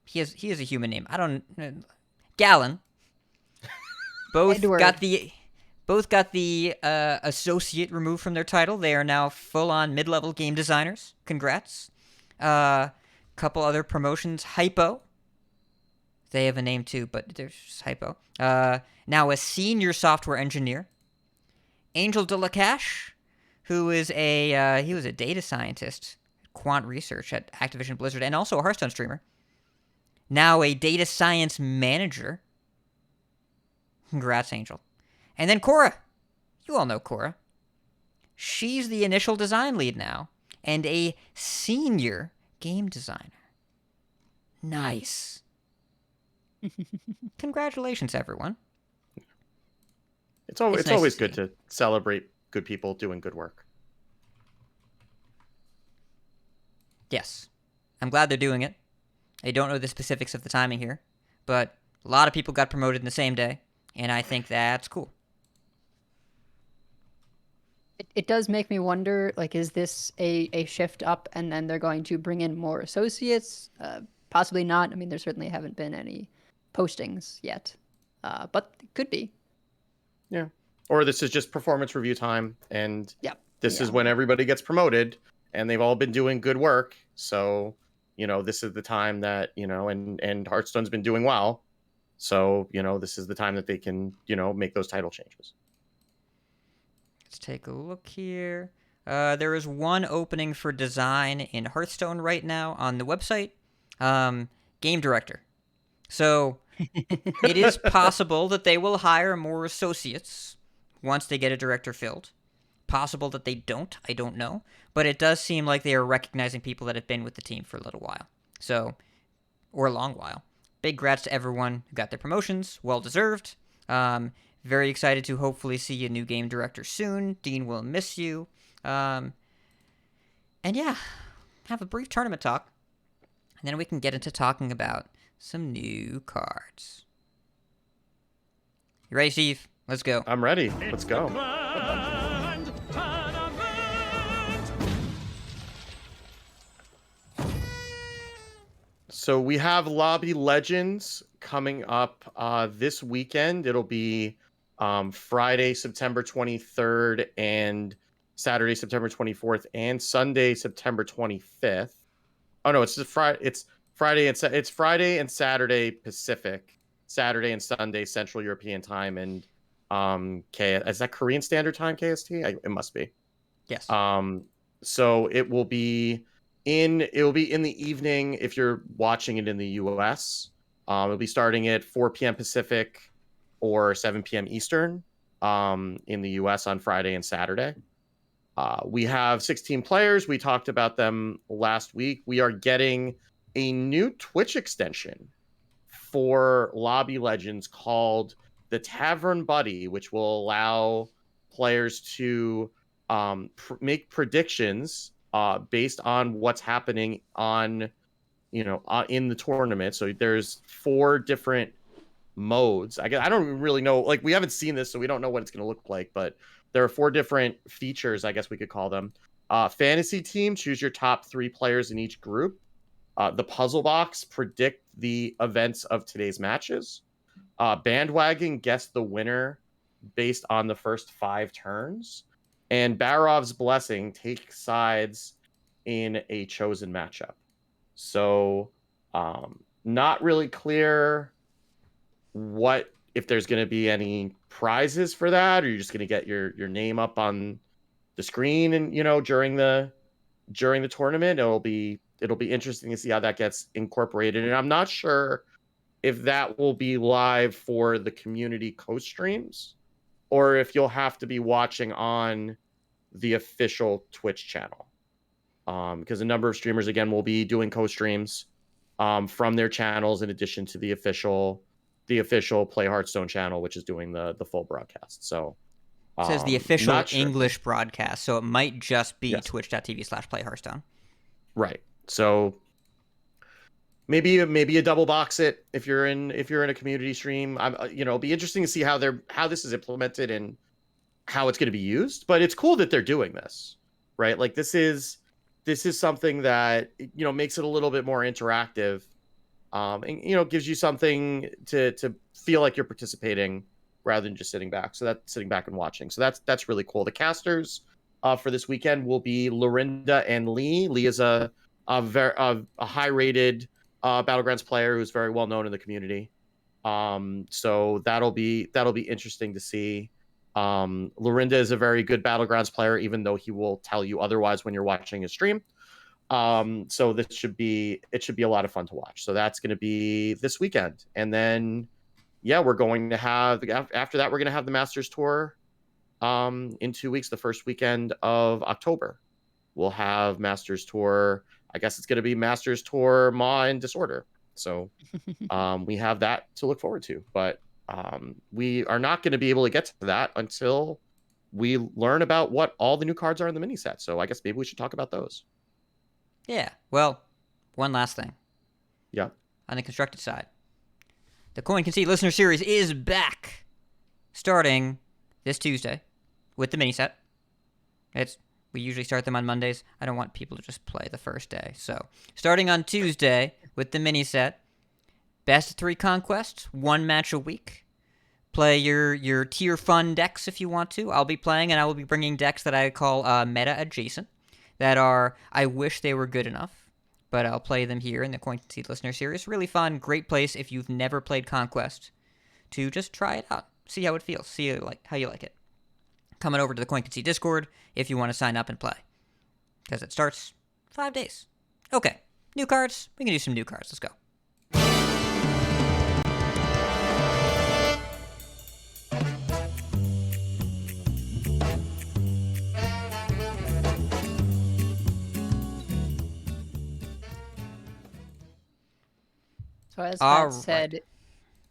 he has a human name. Gallon, both got the associate removed from their title. They are now full-on mid-level game designers. Congrats. Couple other promotions. Hypo. They have a name too, but there's just Hypo. Now a senior software engineer. Angel de la Cache, who is he was a data scientist, quant research at Activision Blizzard, and also a Hearthstone streamer. Now a data science manager. Congrats, Angel. And then Cora. You all know Cora. She's the initial design lead now, and a senior game designer. Nice. Congratulations, everyone. It's always good to celebrate good people doing good work. Yes. I'm glad they're doing it. I don't know the specifics of the timing here, but a lot of people got promoted in the same day, and I think that's cool. It does make me wonder, is this a shift up and then they're going to bring in more associates? Possibly not. I mean, there certainly haven't been any postings yet, but it could be. Yeah. Or this is just performance review time, and this Yeah. is when everybody gets promoted, and they've all been doing good work. So, this is the time that, and Hearthstone's been doing well. So, this is the time that they can, make those title changes. Let's take a look here. There is one opening for design in Hearthstone right now on the website. Game director. So it is possible that they will hire more associates once they get a director filled. Possible that they don't. I don't know. But it does seem like they are recognizing people that have been with the team for a little while. So, or a long while. Big grats to everyone who got their promotions. Well deserved. Very excited to hopefully see a new game director soon. Dean will miss you. And yeah, have a brief tournament talk. And then we can get into talking about some new cards. You ready, Steve? Let's go. I'm ready. Let's go. Grand tournament. So we have Lobby Legends coming up this weekend. It'll be Friday, September 23rd, and Saturday, September 24th, and Sunday, September 25th. Oh no, it's Friday. It's Friday and Saturday Pacific, Saturday and Sunday Central European time, and is that Korean Standard Time, KST? It must be. Yes. So it'll be in the evening if you're watching it in the US. It'll be starting at 4 p.m. Pacific or 7 p.m. Eastern in the US on Friday and Saturday. We have 16 players. We talked about them last week. We are getting a new Twitch extension for Lobby Legends called the Tavern Buddy, which will allow players to make predictions based on what's happening on, in the tournament. So there's 4 different modes. I don't really know. Like, we haven't seen this, so we don't know what it's going to look like. But there are 4 different features, I guess we could call them. Fantasy team, choose your top 3 players in each group. The puzzle box, predict the events of today's matches. Bandwagon, guess the winner based on the first 5 turns. And Barov's Blessing, take sides in a chosen matchup. So, not really clear if there's going to be any prizes for that, or you're just going to get your name up on the screen and during the tournament. It'll be interesting to see how that gets incorporated, and I'm not sure if that will be live for the community co-streams or if you'll have to be watching on the official Twitch channel, because a number of streamers again will be doing co-streams from their channels in addition to the official Play Hearthstone channel, which is doing the full broadcast. So it says the official not sure. English broadcast, so it might just be Yes. twitch.tv/playhearthstone. Right. So maybe a double box it if you're in a community stream. It'll be interesting to see how this is implemented and how it's going to be used. But it's cool that they're doing this, right? Like, this is something that makes it a little bit more interactive. And gives you something to feel like you're participating rather than just sitting back. So that's sitting back and watching. So that's really cool. The casters for this weekend will be Lorinda and Lee. Lee is a high rated Battlegrounds player who's very well known in the community. So that'll be interesting to see. Lorinda is a very good Battlegrounds player, even though he will tell you otherwise when you're watching his stream. So it should be a lot of fun to watch. So that's going to be this weekend. And then, we're going to have, after that, we're going to have the Masters Tour in 2 weeks, the first weekend of October. We'll have Masters Tour. I guess it's going to be Masters Tour Maw and Disorder. So we have that to look forward to. But we are not going to be able to get to that until we learn about what all the new cards are in the mini set. So I guess maybe we should talk about those. Yeah. Well, one last thing. Yeah. On the constructed side, the Coin Conceit Listener Series is back, starting this Tuesday with the mini set. We usually start them on Mondays. I don't want people to just play the first day. So, starting on Tuesday with the mini set, best of 3 conquests, 1 match a week. Play your tier fun decks if you want to. I'll be playing, and I will be bringing decks that I call meta adjacent. That are, I wish they were good enough, but I'll play them here in the Coin Conceit Listener Series. Really fun, great place if you've never played Conquest to just try it out, see how it feels, see how you like it. Coming over to the Coin Conceit Discord if you want to sign up and play, because it starts 5 days. Okay, new cards. We can do some new cards. Let's go. So as Pat said,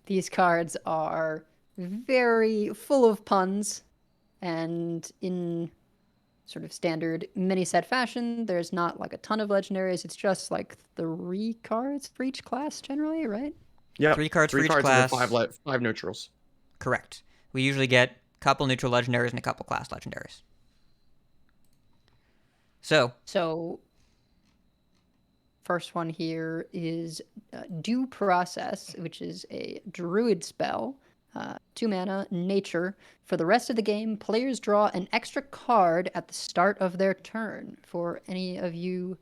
these cards are very full of puns, and in sort of standard mini set fashion, there's not like a ton of legendaries. It's just like 3 cards for each class generally, right? Yeah, 3 cards for each class. And 5 neutrals. Correct. We usually get a couple neutral legendaries and a couple class legendaries. So first one here is Due Process, which is a druid spell. 2 mana, nature. For the rest of the game, players draw an extra card at the start of their turn. For any of you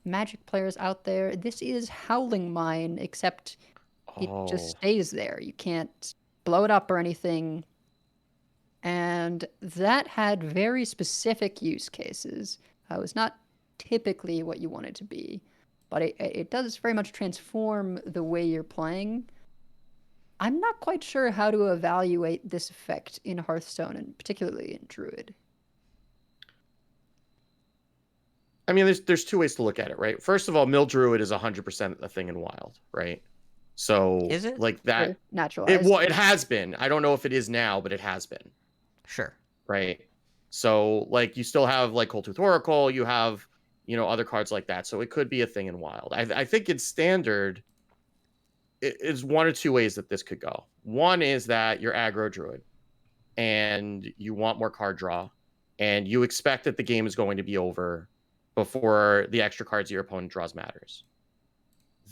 Magic players out there, this is Howling Mine, except it just stays there. You can't blow it up or anything. And that had very specific use cases. It was not typically what you want it to be, but it does very much transform the way you're playing. I'm not quite sure how to evaluate this effect in Hearthstone, and particularly in Druid. I mean, there's two ways to look at it, right? First of all, Mill Druid is 100% a thing in Wild, right? So Is it? like that? Sure, naturalized. It has been. I don't know if it is now, but it has been. Sure. Right. So like you still have like Coldtooth Oracle, you have, you know, other cards like that. So it could be a thing in Wild. I think it's standard. It is one or two ways that this could go. One is that you're aggro druid and you want more card draw and you expect that the game is going to be over before the extra cards your opponent draws matters.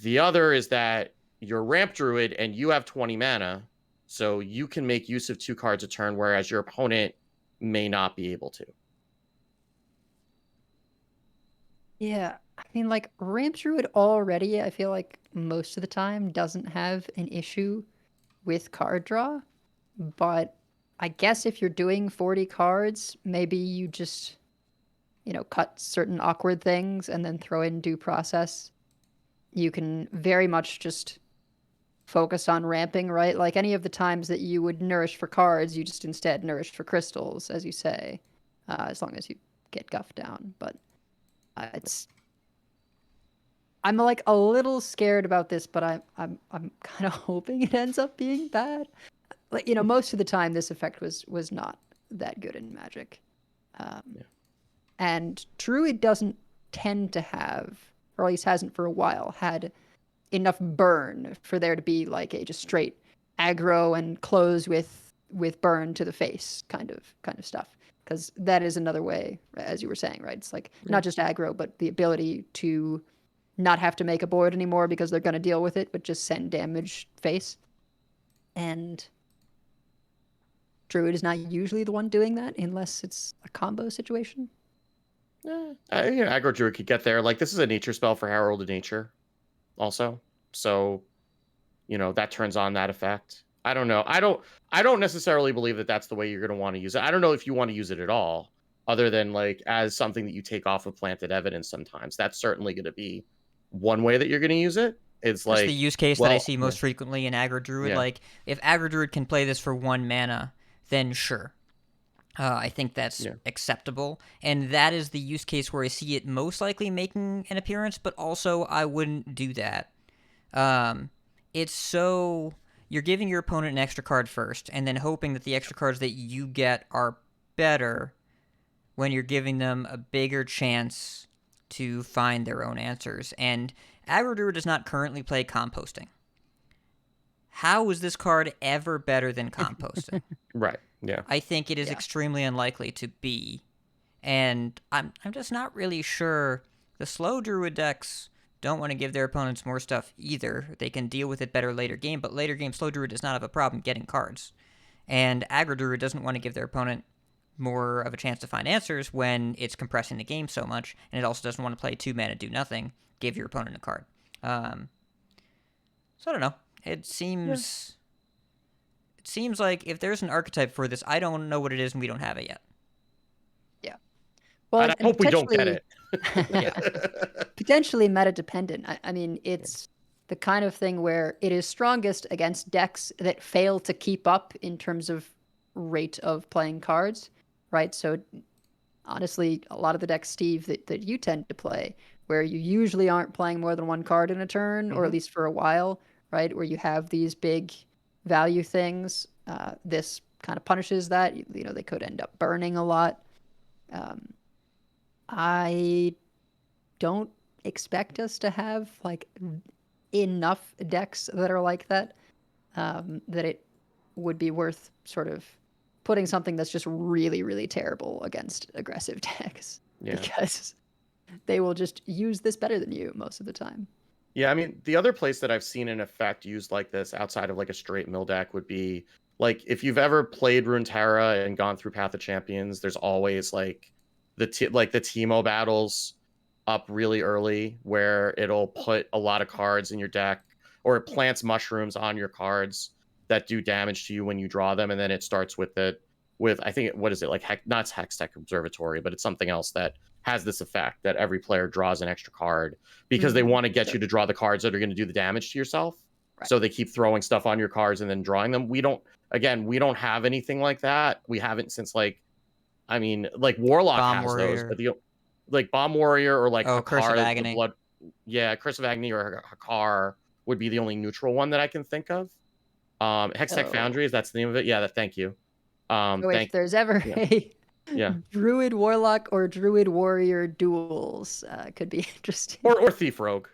The other is that you're ramp druid and you have 20 mana, so you can make use of 2 cards a turn, whereas your opponent may not be able to. Yeah, I mean, like, Ramp Druid already, I feel like most of the time doesn't have an issue with card draw, but I guess if you're doing 40 cards, maybe you just, cut certain awkward things and then throw in Due Process. You can very much just focus on ramping, right? Like any of the times that you would nourish for cards, you just instead nourish for crystals, as you say, as long as you get Guff down. But I'm like a little scared about this, but I'm kind of hoping it ends up being bad. Like, most of the time this effect was not that good in Magic. And Druid doesn't tend to have, or at least hasn't for a while, had enough burn for there to be like a just straight aggro and close with burn to the face kind of stuff. Because that is another way, as you were saying, right? It's like not just aggro, but the ability to not have to make a board anymore because they're going to deal with it, but just send damage face. And Druid is not usually the one doing that unless it's a combo situation. Aggro Druid could get there. Like, this is a nature spell for Herald of Nature also. So, that turns on that effect. I don't know. I don't necessarily believe that that's the way you're going to want to use it. I don't know if you want to use it at all, other than like as something that you take off of Planted Evidence sometimes. That's certainly going to be one way that you're going to use it. It's That's like the use case that I see most frequently in Aggro Druid. Yeah. Like, if Aggro Druid can play this for 1 mana, then sure. I think that's acceptable. And that is the use case where I see it most likely making an appearance, but also I wouldn't do that. It's so... You're giving your opponent an extra card first, and then hoping that the extra cards that you get are better when you're giving them a bigger chance to find their own answers. And Aggro Druid does not currently play Composting. How is this card ever better than Composting? Right. Yeah. I think it is extremely unlikely to be. And I'm just not really sure. The slow Druid decks don't want to give their opponents more stuff either. They can deal with it better later game, but later game slow Druid does not have a problem getting cards. And Aggro Druid doesn't want to give their opponent more of a chance to find answers when it's compressing the game so much, and it also doesn't want to play 2 mana do nothing, give your opponent a card. So I don't know. It seems like if there's an archetype for this, I don't know what it is and we don't have it yet. Yeah. Well, I hope we don't get it. Potentially meta dependent. I mean, it's the kind of thing where it is strongest against decks that fail to keep up in terms of rate of playing cards, right? So honestly, a lot of the decks, Steve, that you tend to play, where you usually aren't playing more than 1 card in a turn, or at least for a while, right? Where you have these big value things. This kind of punishes that. They could end up burning a lot. I don't expect us to have like enough decks that are like that, that it would be worth sort of putting something that's just really, really terrible against aggressive decks. Yeah. Because they will just use this better than you most of the time. Yeah, I mean, the other place that I've seen an effect used like this outside of like a straight mill deck would be like if you've ever played Runeterra and gone through Path of Champions, there's always like the Teemo battles up really early where it'll put a lot of cards in your deck or it plants mushrooms on your cards that do damage to you when you draw them, and then it starts with I think what is it like not Hextech Observatory, but it's something else that has this effect that every player draws an extra card because they want to get you to draw the cards that are going to do the damage to yourself. Right. So they keep throwing stuff on your cards and then drawing them. We don't have anything like that. We haven't since like Warlock Bomb has Warrior. those, but like Bomb Warrior or like Curse of Hakar, Agony. Curse of Agony or Hakar would be the only neutral one that I can think of. Hextech Foundry, that's the name of it. Yeah, thank you. So if there's ever a Druid Warlock or Druid Warrior duels, could be interesting. Or Thief Rogue,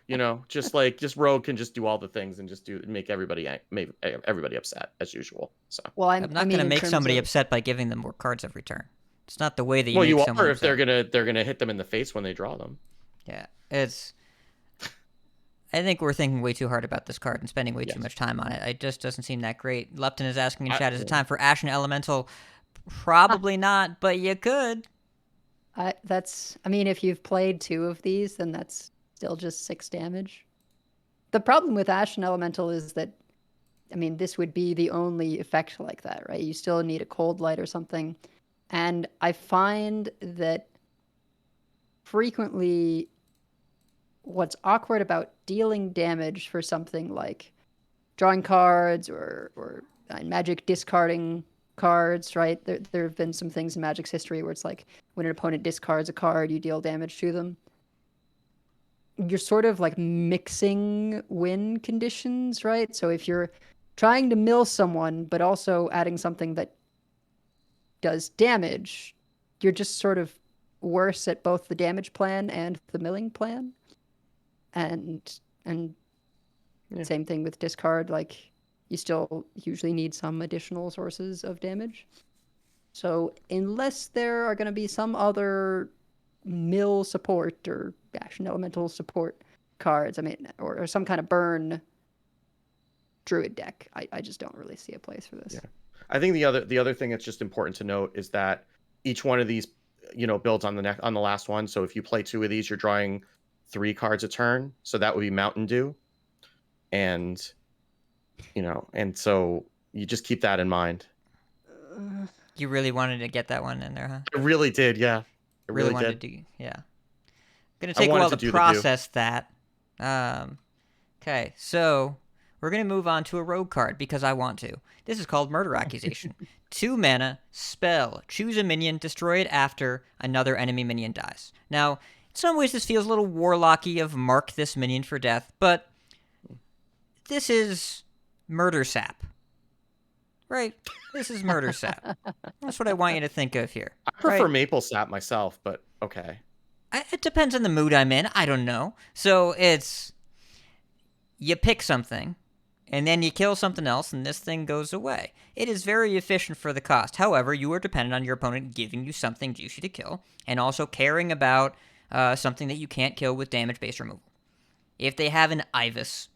just Rogue can just do all the things and just make everybody upset as usual. So well, I'm not going to make somebody upset by giving them more cards every turn. It's not the way that you well, make you someone are if upset. they're gonna hit them in the face when they draw them. Yeah, I think we're thinking way too hard about this card and spending way too much time on it. It just doesn't seem that great. Lupton is asking in chat, is it time for Ashen Elemental? Probably not, but you could. If you've played 2 of these, then that's still just 6 damage. The problem with Ashen Elemental is that, this would be the only effect like that, right? You still need a Cold Light or something. And I find that frequently what's awkward about dealing damage for something like drawing cards or Magic discarding cards, right? There have been some things in Magic's history where it's like when an opponent discards a card, you deal damage to them. You're sort of like mixing win conditions, right? So if you're trying to mill someone, but also adding something that does damage, you're just sort of worse at both the damage plan and the milling plan. And same thing with discard, like you still usually need some additional sources of damage. So unless there are going to be some other mill support or Ashen Elemental support cards, or some kind of burn druid deck, I just don't really see a place for this. Yeah. I think the other thing that's just important to note is that each one of these, builds on the last one. So if you play 2 of these, you're drawing 3 cards a turn. So that would be Mountain Dew. And and so you just keep that in mind. You really wanted to get that one in there, huh? I really did, yeah. I really wanted did. to yeah. Gonna take a while to process that. Okay, so we're gonna move on to a rogue card because I want to. This is called Murder Accusation. 2 mana, spell. Choose a minion, destroy it after another enemy minion dies. Now, in some ways this feels a little warlocky of mark this minion for death, but this is Murder Sap. Right? This is Murder Sap. That's what I want you to think of here. I prefer Maple Sap myself, but okay. It depends on the mood I'm in. I don't know. So it's you pick something, and then you kill something else, and this thing goes away. It is very efficient for the cost. However, you are dependent on your opponent giving you something juicy to kill, and also caring about something that you can't kill with damage-based removal. If they have an Ibis,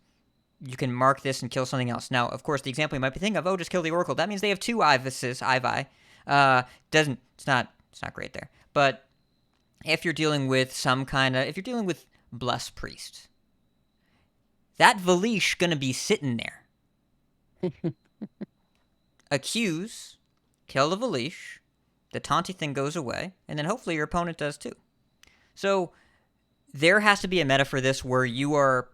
you can mark this and kill something else. Now, of course, the example you might be thinking of, just kill the Oracle. That means they have 2 Ibises, it's not great there. But if you're dealing with if you're dealing with Bless Priest, that Valish gonna be sitting there. Accuse, kill the Valish, the taunty thing goes away, and then hopefully your opponent does too. So there has to be a meta for this where you are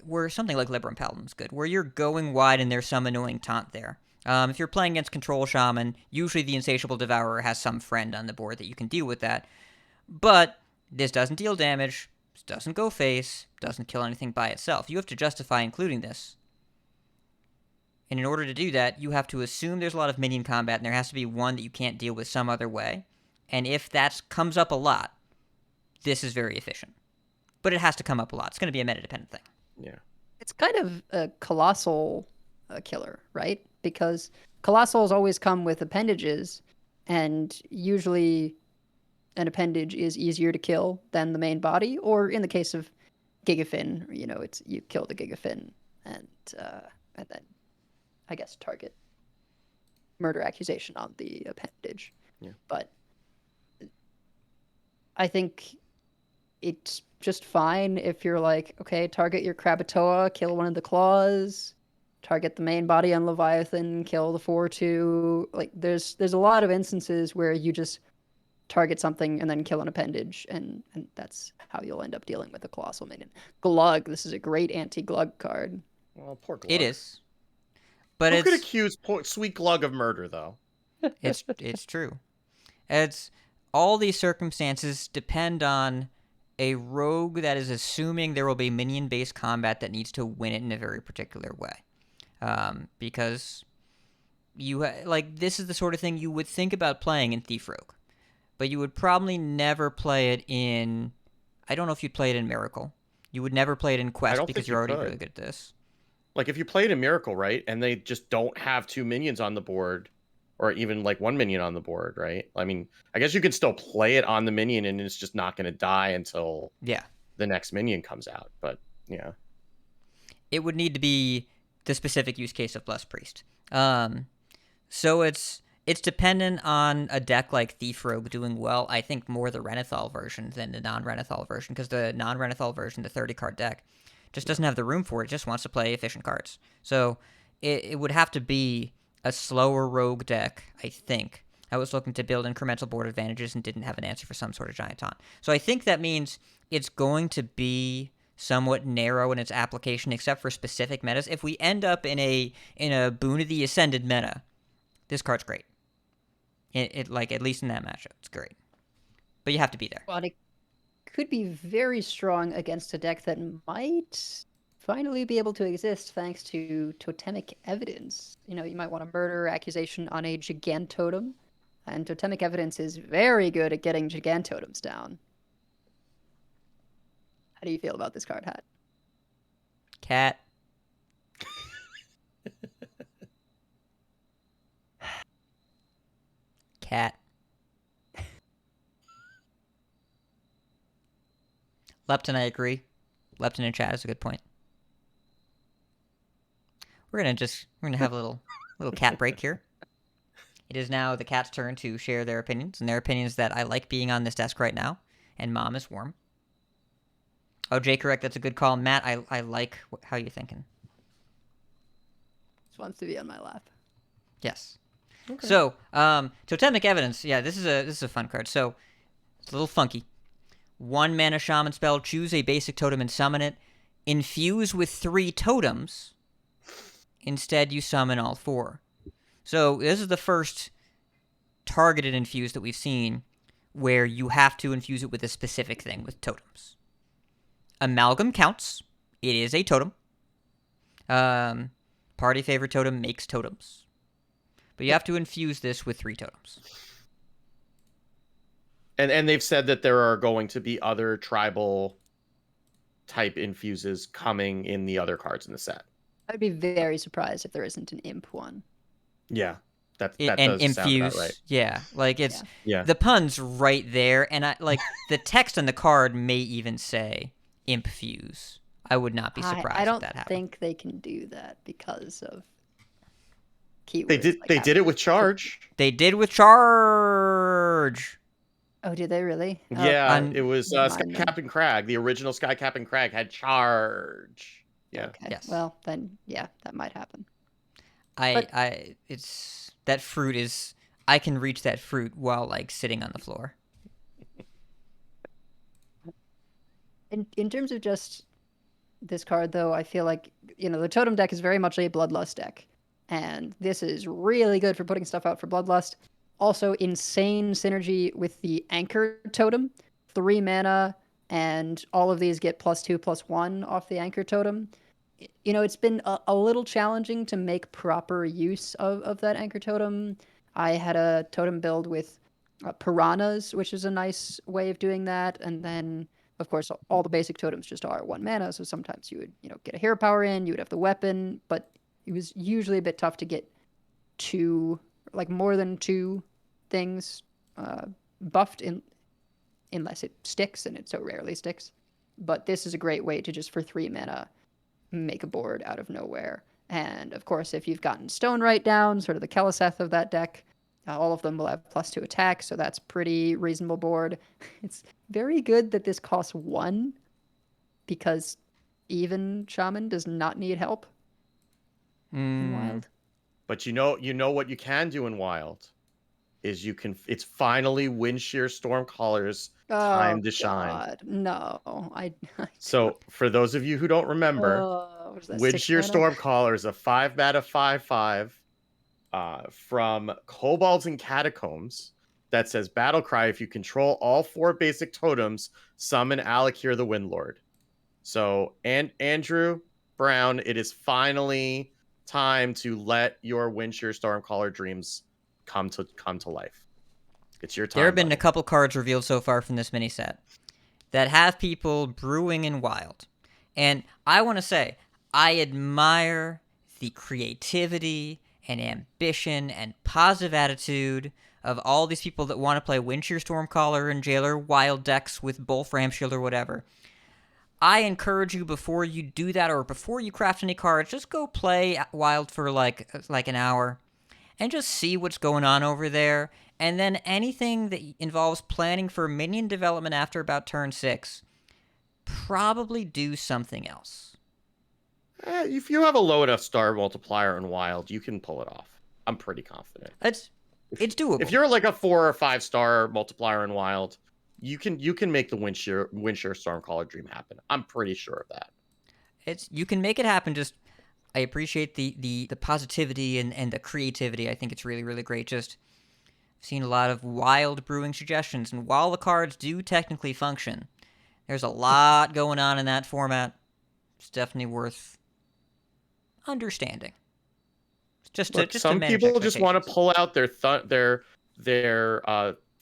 where something like Libram Paladin's good, where you're going wide and there's some annoying taunt there. If you're playing against Control Shaman, usually the Insatiable Devourer has some friend on the board that you can deal with that. But this doesn't deal damage, this doesn't go face, doesn't kill anything by itself. You have to justify including this. And in order to do that, you have to assume there's a lot of minion combat, and there has to be one that you can't deal with some other way. And if that comes up a lot, this is very efficient. But it has to come up a lot. It's going to be a meta-dependent thing. Yeah. It's kind of a colossal killer, right? Because colossals always come with appendages, and usually an appendage is easier to kill than the main body, or in the case of Gigafin, it's you kill the Gigafin and then I guess target murder accusation on the appendage. Yeah. But I think it's just fine if you're like, okay, target your Krakatoa, kill one of the claws, target the main body on Leviathan, kill the 4/2. Like there's a lot of instances where you just target something and then kill an appendage, and that's how you'll end up dealing with a colossal minion. Glug, this is a great anti-Glug card. Well, poor Glug. It is. But Who could it's accuse sweet Glug of murder, though? it's true. It's all these circumstances depend on a rogue that is assuming there will be minion-based combat that needs to win it in a very particular way. Because this is the sort of thing you would think about playing in Thief Rogue, but you would probably never play it in. I don't know if you'd play it in Miracle. You would never play it in Quest don't because think you're you already could. really good at this. Like, if you played a Miracle, right, and they just don't have 2 minions on the board, or even, 1 minion on the board, right? I mean, I guess you could still play it on the minion, and it's just not going to die until the next minion comes out. But, yeah. It would need to be the specific use case of Blessed Priest. So it's dependent on a deck like Thief Rogue doing well. I think more the Renathal version than the non-Renathal version, because the non-Renathal version, the 30-card deck, just doesn't have the room for it. It just wants to play efficient cards. So it would have to be a slower rogue deck, I think. I was looking to build incremental board advantages and didn't have an answer for some sort of giant taunt. So I think that means it's going to be somewhat narrow in its application, except for specific metas. If we end up in a Boon of the Ascended meta, this card's great. It at least in that matchup, it's great. But you have to be there. But it could be very strong against a deck that might finally be able to exist thanks to Totemic Evidence. You might want a murder accusation on a Gigantotem, and Totemic Evidence is very good at getting Gigantotems down. How do you feel about this card, Hat? Cat. Cat. Lepton, I agree. Lepton in chat is a good point. We're gonna have a little cat break here. It is now the cat's turn to share their opinions, and their opinions that I like being on this desk right now, and Mom is warm. Oh, Jay, correct. That's a good call, Matt. I like how you're thinking. Just wants to be on my lap. Yes. Okay. So, Totemic Evidence. Yeah, this is a fun card. So, it's a little funky. 1 mana shaman spell. Choose a basic totem and summon it. Infuse with 3 totems. Instead, you summon all 4. So, this is the first targeted infuse that we've seen where you have to infuse it with a specific thing with totems. Amalgam counts. It is a totem. Party favorite totem makes totems. But you have to infuse this with 3 totems. And they've said that there are going to be other tribal type infuses coming in the other cards in the set. I'd be very surprised if there isn't an imp one. Yeah. That And does infuse, sound about right. yeah, it's Yeah. the pun's right there, and the text on the card may even say imp fuse. I would not be surprised I don't if that happened. think they can do that because of keywords. They did it with charge. They did with charge. Oh, did they really? Yeah, On- it was Never Sky mind then. Captain Crag. The original Sky Captain Crag had charge. Yeah. Okay. Yes. Well, then, yeah, that might happen. It's that fruit is. I can reach that fruit while sitting on the floor. In terms of just this card, though, I feel like the totem deck is very much a bloodlust deck, and this is really good for putting stuff out for bloodlust. Also, insane synergy with the anchor totem, 3 mana, and all of these get +2/+1 off the anchor totem. It's been a little challenging to make proper use of that anchor totem. I had a totem build with piranhas, which is a nice way of doing that, and then of course all the basic totems just are 1 mana, so sometimes you would get a hero power in, you would have the weapon, but it was usually a bit tough to get more than 2 things buffed in unless it sticks, and it so rarely sticks. But this is a great way to just for 3 mana make a board out of nowhere. And of course, if you've gotten Stone right down, sort of the Keleseth of that deck, all of them will have +2 attack, so that's pretty reasonable board. It's very good that this costs 1, because even Shaman does not need help in Wild. But you know what you can do in Wild is it's finally Windshear Stormcaller's time to shine. God, no. So for those of you who don't remember, what is that, Windshear 6 mana? Stormcaller is a 5-mana 5/5 from Kobolds and Catacombs that says Battlecry. If you control all 4 basic totems, summon Alakir the Windlord. So, and Andrew Brown, it is finally time to let your Windshear Stormcaller dreams come to life. It's your time. There have been buddy. a couple cards revealed so far from this mini set that have people brewing in Wild. And I want to say, I admire the creativity and ambition and positive attitude of all these people that want to play Windshear Stormcaller and Jailer Wild decks with Bolf Ramshield or whatever. I encourage you, before you do that or before you craft any cards, just go play Wild for like an hour and just see what's going on over there. And then anything that involves planning for minion development after about turn 6, probably do something else. If you have a low enough star multiplier in Wild, you can pull it off. I'm pretty confident. It's doable. If you're like a 4 or 5 star multiplier in Wild, you can make the Windshear Stormcaller dream happen. I'm pretty sure of that. You can make it happen. Just I appreciate the positivity and the creativity. I think it's really, really great. Just seen a lot of Wild brewing suggestions, and while the cards do technically function, there's a lot going on in that format. It's definitely worth understanding. Some people just want to pull out their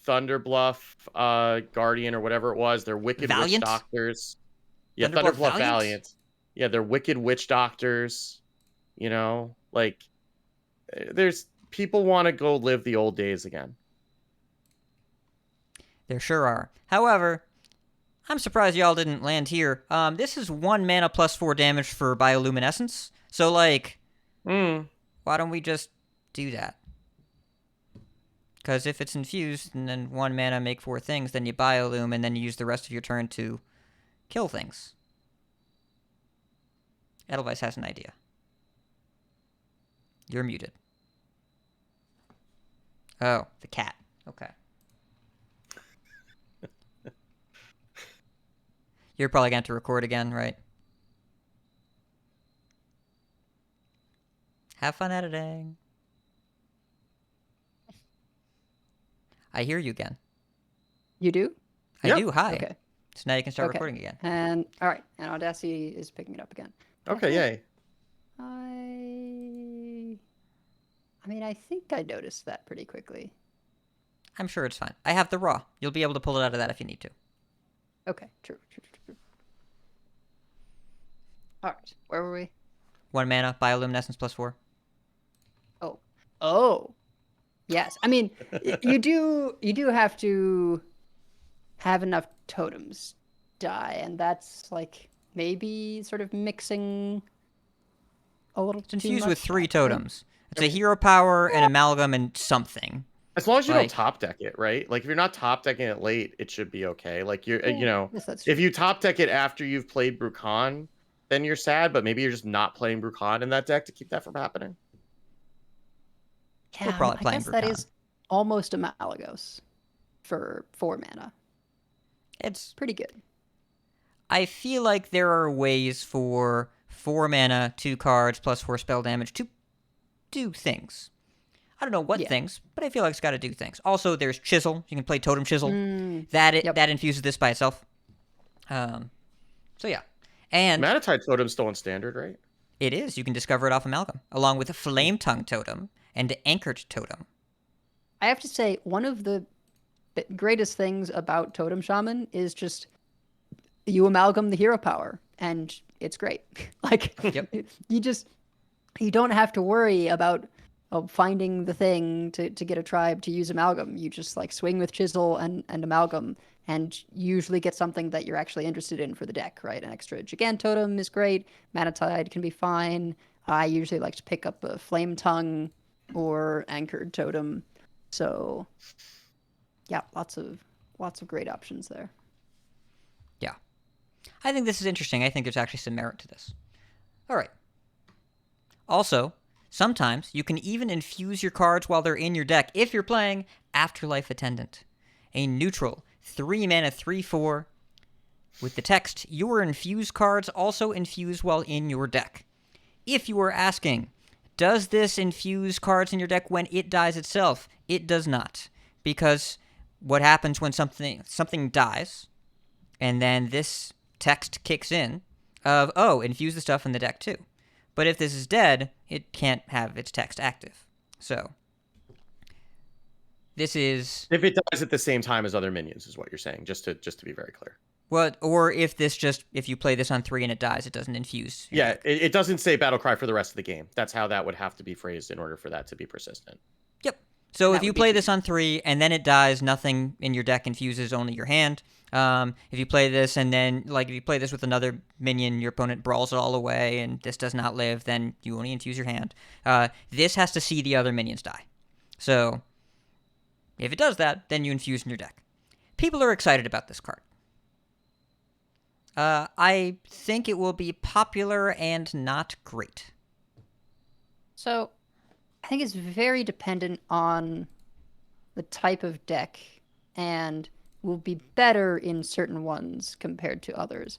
Thunderbluff Guardian or whatever it was, their Wicked Valiant? Witch Doctors. Yeah, Thunderbluff Thunderbluff Valiant? Valiant. Yeah, they're Wicked Witch Doctors. You know, like there's people want to go live the old days again. There sure are. However, I'm surprised y'all didn't land here. This is 1 mana +4 damage for Bioluminescence. So, like, why don't we just do that? Because if it's infused and then 1 mana make 4 things, then you Biolume and then you use the rest of your turn to kill things. Edelweiss has an idea. You're muted. Oh, the cat. Okay. You're probably going to have to record again, right? Have fun editing. I hear you again. You do? I Yep. do. Hi. Okay. So now you can start Okay. recording again. And all right, and Audacity is picking it up again. Okay, yay. I mean, I think I noticed that pretty quickly. I'm sure it's fine. I have the raw. You'll be able to pull it out of that if you need to. Okay, true. All right, where were we? 1 mana, Bioluminescence +4. Oh, yes. I mean, you do have to have enough totems die, and that's like maybe sort of mixing a little. It's infused with 3 totems. It's a hero power, an amalgam, and something. As long as you Like- don't top deck it, right? Like if you're not top decking it late, it should be okay. Like you're, you know, Yes, that's if true. you top deck it after you've played Brukan, then you're sad. But maybe you're just not playing Brukan in that deck to keep that from happening. We're probably I playing guess that Brukan. is almost a Malagos for 4 mana. It's. Pretty good. I feel like there are ways for 4 mana, 2 cards, +4 spell damage to do things. I don't know what Yeah. things, but I feel like it's got to do things. Also, there's Chisel. You can play Totem Chisel. Mm, That yep. infuses this by itself. So yeah, and Manatide Totem's still in standard, right? it is. You can discover it off Amalgam, along with a Flame Tongue Totem and Anchored Totem. I have to say, one of the greatest things about Totem Shaman is just you amalgam the hero power, and it's great. Like, Yep. you don't have to worry about finding the thing to get a tribe to use amalgam. You just like swing with chisel and amalgam, and usually get something that you're actually interested in for the deck, right? An extra Gigant Totem is great. Mana Tide can be fine. I usually like to pick up a Flame Tongue or Anchored Totem. So yeah, lots of great options there. Yeah. I think this is interesting. I think there's actually some merit to this. All right. Also, sometimes you can even infuse your cards while they're in your deck if you're playing Afterlife Attendant, a neutral 3-mana 3/4 with the text, your infused cards also infuse while in your deck. If you are asking, does this infuse cards in your deck when it dies itself? It does not, because what happens when something dies, and then this text kicks in of, oh, infuse the stuff in the deck too. But if this is dead, it can't have its text active. So, this is... If it dies at the same time as other minions, is what you're saying, just to be very clear. What, or if you play this on 3 and it dies, it doesn't infuse. Yeah, it doesn't say battle cry for the rest of the game. That's how that would have to be phrased in order for that to be persistent. Yep. So That if you would be play this on 3 and then it dies, nothing in your deck infuses, only your hand. If you play this and then, like, if you play this with another minion, your opponent brawls it all away and this does not live, then you only infuse your hand. This has to see the other minions die. So, if it does that, then you infuse in your deck. People are excited about this card. I think it will be popular and not great. So I think it's very dependent on the type of deck, and will be better in certain ones compared to others.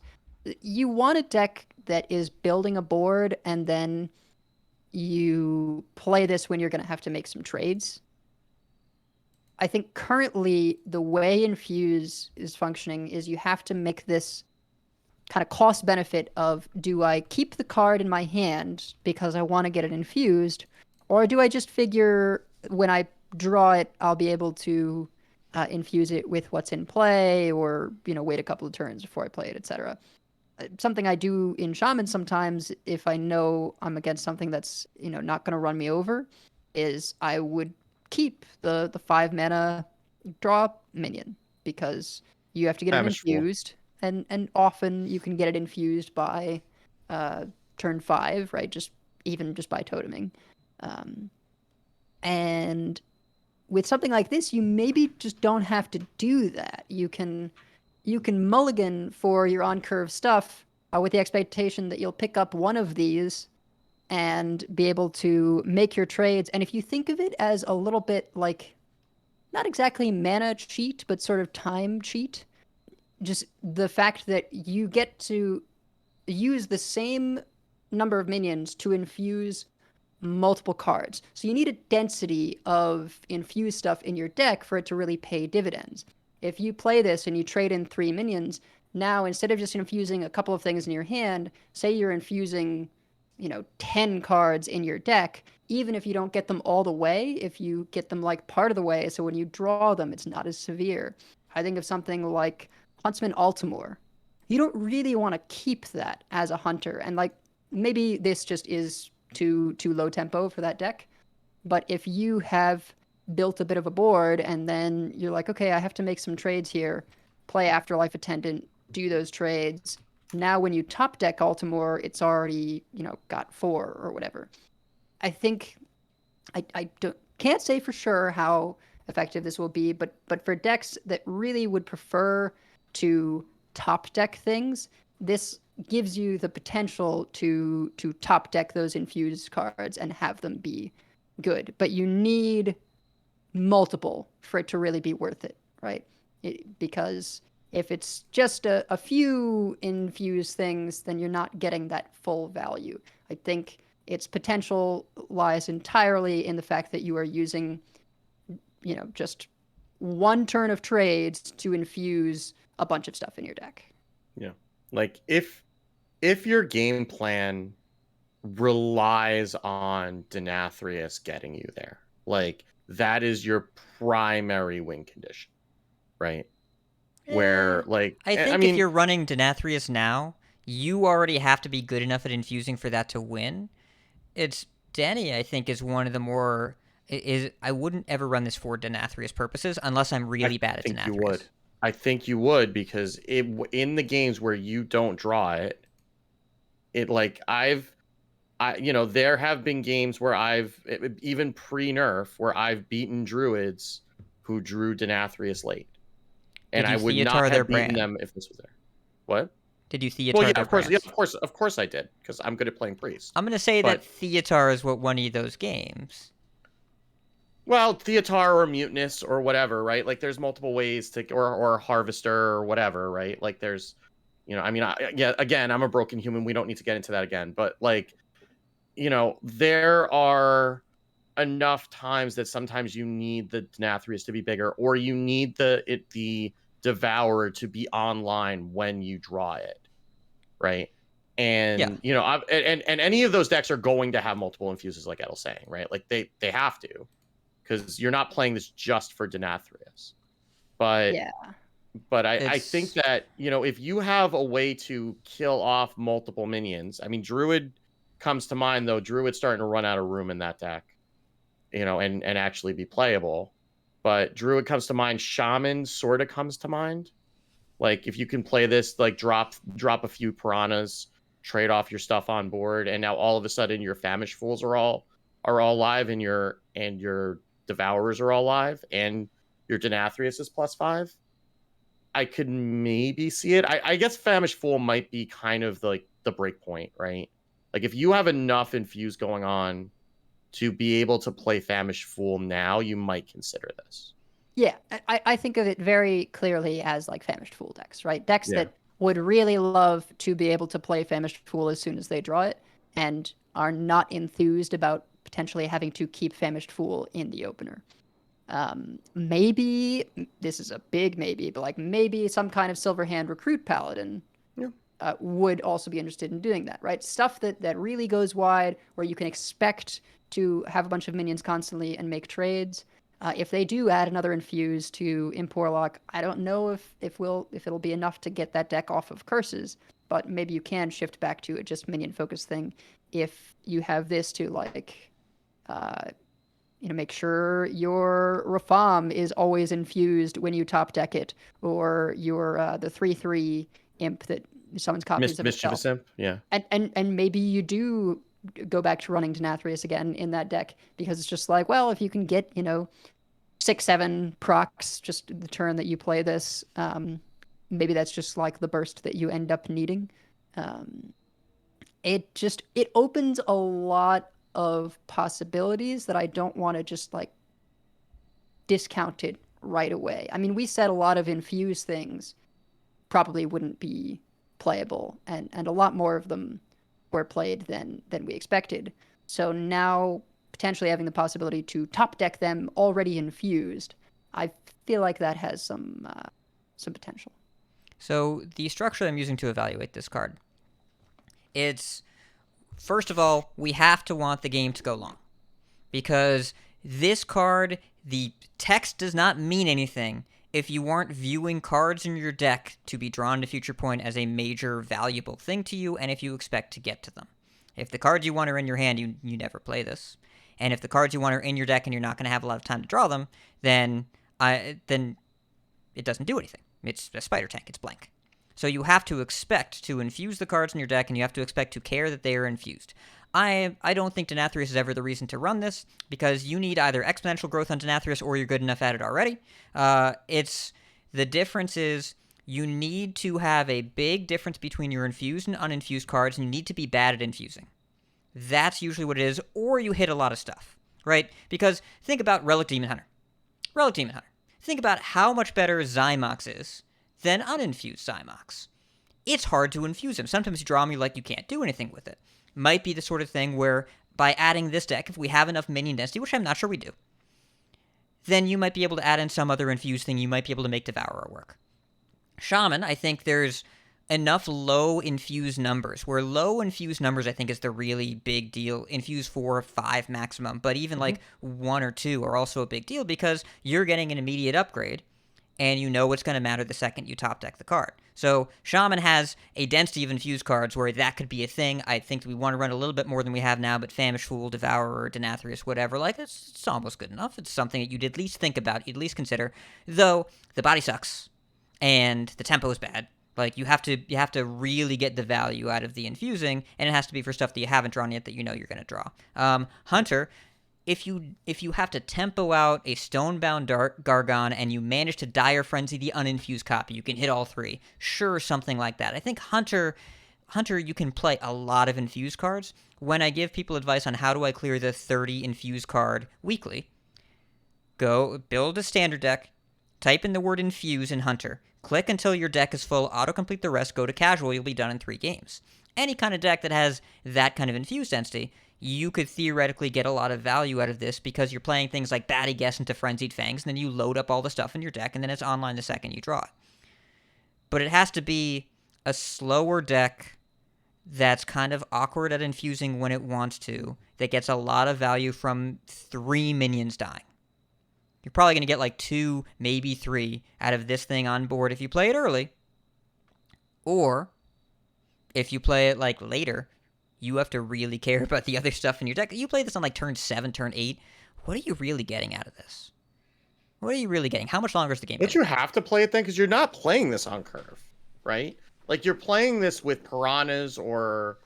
You want a deck that is building a board, and then you play this when you're going to have to make some trades. I think currently the way Infuse is functioning is you have to make this kind of cost benefit of, do I keep the card in my hand because I want to get it infused, or do I just figure when I draw it I'll be able to infuse it with what's in play, or wait a couple of turns before I play it, etc. Something I do in Shaman sometimes, if I know I'm against something that's not going to run me over, is I would keep the 5 mana draw minion, because you have to get it infused. And often you can get it infused by turn 5, right? Just by toteming. And with something like this, you maybe just don't have to do that. You can mulligan for your on-curve stuff with the expectation that you'll pick up one of these and be able to make your trades. And if you think of it as a little bit like, not exactly mana cheat, but sort of time cheat, just the fact that you get to use the same number of minions to infuse multiple cards. So you need a density of infused stuff in your deck for it to really pay dividends. If you play this and you trade in 3 minions, now instead of just infusing a couple of things in your hand, say you're infusing 10 cards in your deck, even if you don't get them all the way, if you get them like part of the way, so when you draw them, it's not as severe. I think of something like Huntsman Altimore. You don't really want to keep that as a hunter, and like maybe this just is too low tempo for that deck. But if you have built a bit of a board and then you're like, okay, I have to make some trades here, play Afterlife Attendant, do those trades. Now when you top deck Altimore, it's already, got 4 or whatever. I think I can't say for sure how effective this will be, but for decks that really would prefer to top deck things, this gives you the potential to top deck those infused cards and have them be good. But you need multiple for it to really be worth it, right? Because if it's just a few infused things, then you're not getting that full value. I think its potential lies entirely in the fact that you are using, just one turn of trades to infuse a bunch of stuff in your deck. Yeah. Like if your game plan relies on Denathrius getting you there, like that is your primary win condition, right? Where like I think if you're running Denathrius now, you already have to be good enough at infusing for that to win. It's Denny, I think, is one of the more... I wouldn't ever run this for Denathrius purposes unless I'm really bad at think Denathrius. you would. I think you would, because in the games where you don't draw it, like there have been games where even pre-nerf where I've beaten druids who drew Denathrius late, and Did you I would Theatar not their have beaten brand? them if this was there. What? Did you Well, Theatar yeah, their of course, brands? of course I did, because I'm good at playing priest. I'm going to say But- that Theatar is what won you those games. Well, Theatar or Mutinous or whatever, right? Like, there's multiple ways to, or Harvester or whatever, right? Like, there's, I mean, again, I'm a broken human. We don't need to get into that again. But, like, there are enough times that sometimes you need the Denathrius to be bigger, or you need the Devourer to be online when you draw it, right? And and any of those decks are going to have multiple infuses, like Edel's saying, right? Like they have to, because you're not playing this just for Denathrius. But Yeah. but I think that if you have a way to kill off multiple minions, I mean, Druid comes to mind, though. Druid's starting to run out of room in that deck, and actually be playable. But Druid comes to mind. Shaman sort of comes to mind. Like, if you can play this, like, drop a few piranhas, trade off your stuff on board, and now all of a sudden your Famished Fools are all live, and your Devourers are all live, and your Denathrius is +5. I could maybe see it. I guess Famished Fool might be kind of like the break point, right? Like, if you have enough infuse going on to be able to play Famished Fool now, you might consider this. Yeah, I think of it very clearly as like Famished Fool decks, right? Decks Yeah. that would really love to be able to play Famished Fool as soon as they draw it, and are not enthused about potentially having to keep Famished Fool in the opener. Maybe, this is a big maybe, but like maybe some kind of Silverhand Recruit Paladin would also be interested in doing that, right? Stuff that really goes wide, where you can expect to have a bunch of minions constantly and make trades. If they do add another infuse to Imporlock, I don't know if it'll be enough to get that deck off of curses, but maybe you can shift back to a just minion focus thing if you have this to like make sure your Rafam is always infused when you top deck it, or your the 3/3 imp that summons copies of Mischievous itself. Imp, yeah. And maybe you do go back to running Denathrius again in that deck, because it's just like, well, if you can get 6-7 procs just the turn that you play this, maybe that's just like the burst that you end up needing. It opens a lot of possibilities that I don't want to just like discount it right away. I mean, we said a lot of infuse things probably wouldn't be playable, and a lot more of them were played than we expected. So now potentially having the possibility to top deck them already infused, I feel like that has some potential. So the structure I'm using to evaluate this card, it's, first of all, we have to want the game to go long, because this card, the text does not mean anything if you aren't viewing cards in your deck to be drawn to Future Point as a major valuable thing to you, and if you expect to get to them. If the cards you want are in your hand, you never play this. And if the cards you want are in your deck and you're not going to have a lot of time to draw them, then it doesn't do anything. It's a spider tank. It's blank. So you have to expect to infuse the cards in your deck, and you have to expect to care that they are infused. I don't think Denathrius is ever the reason to run this, because you need either exponential growth on Denathrius or you're good enough at it already. The difference is you need to have a big difference between your infused and uninfused cards, and you need to be bad at infusing. That's usually what it is, or you hit a lot of stuff, right? Because think about Relic Demon Hunter. Relic Demon Hunter. Think about how much better Zymox is than uninfused Zymox. It's hard to infuse him. Sometimes you draw him, you're like, you can't do anything with it. Might be the sort of thing where by adding this deck, if we have enough minion density, which I'm not sure we do, then you might be able to add in some other infused thing. You might be able to make Devourer work. Shaman, I think there's enough low infused numbers, where low infused numbers I think is the really big deal. Infuse 4 or 5 maximum, but even like 1 or 2 are also a big deal, because you're getting an immediate upgrade, and you know what's going to matter the second you top deck the card. So Shaman has a density of infused cards where that could be a thing. I think we want to run a little bit more than we have now, but Famish Fool, Devourer, Denathrius, whatever, like it's almost good enough. It's something that you'd at least think about, you'd at least consider. Though the body sucks and the tempo is bad. Like you have to really get the value out of the infusing, and it has to be for stuff that you haven't drawn yet that you know you're going to draw. Hunter, if you have to tempo out a Stonebound Gargon and you manage to Dire Frenzy the uninfused copy, you can hit all three. Sure, something like that. I think Hunter, you can play a lot of infused cards. When I give people advice on how do I clear the 30 infused card weekly, go build a standard deck, type in the word infuse in Hunter, click until your deck is full, autocomplete the rest, go to casual, you'll be done in 3 games. Any kind of deck that has that kind of infused density, you could theoretically get a lot of value out of this because you're playing things like Batty Guess into Frenzied Fangs, and then you load up all the stuff in your deck, and then it's online the second you draw it. But it has to be a slower deck that's kind of awkward at infusing when it wants to, that gets a lot of value from 3 minions dying. You're probably going to get like 2, maybe 3 out of this thing on board if you play it early. Or, if you play it like later, you have to really care about the other stuff in your deck. You play this on like turn 7, turn 8. What are you really getting out of this? What are you really getting? How much longer is the game? Don't you have to play it then? Because you're not playing this on curve, right? Like you're playing this with piranhas or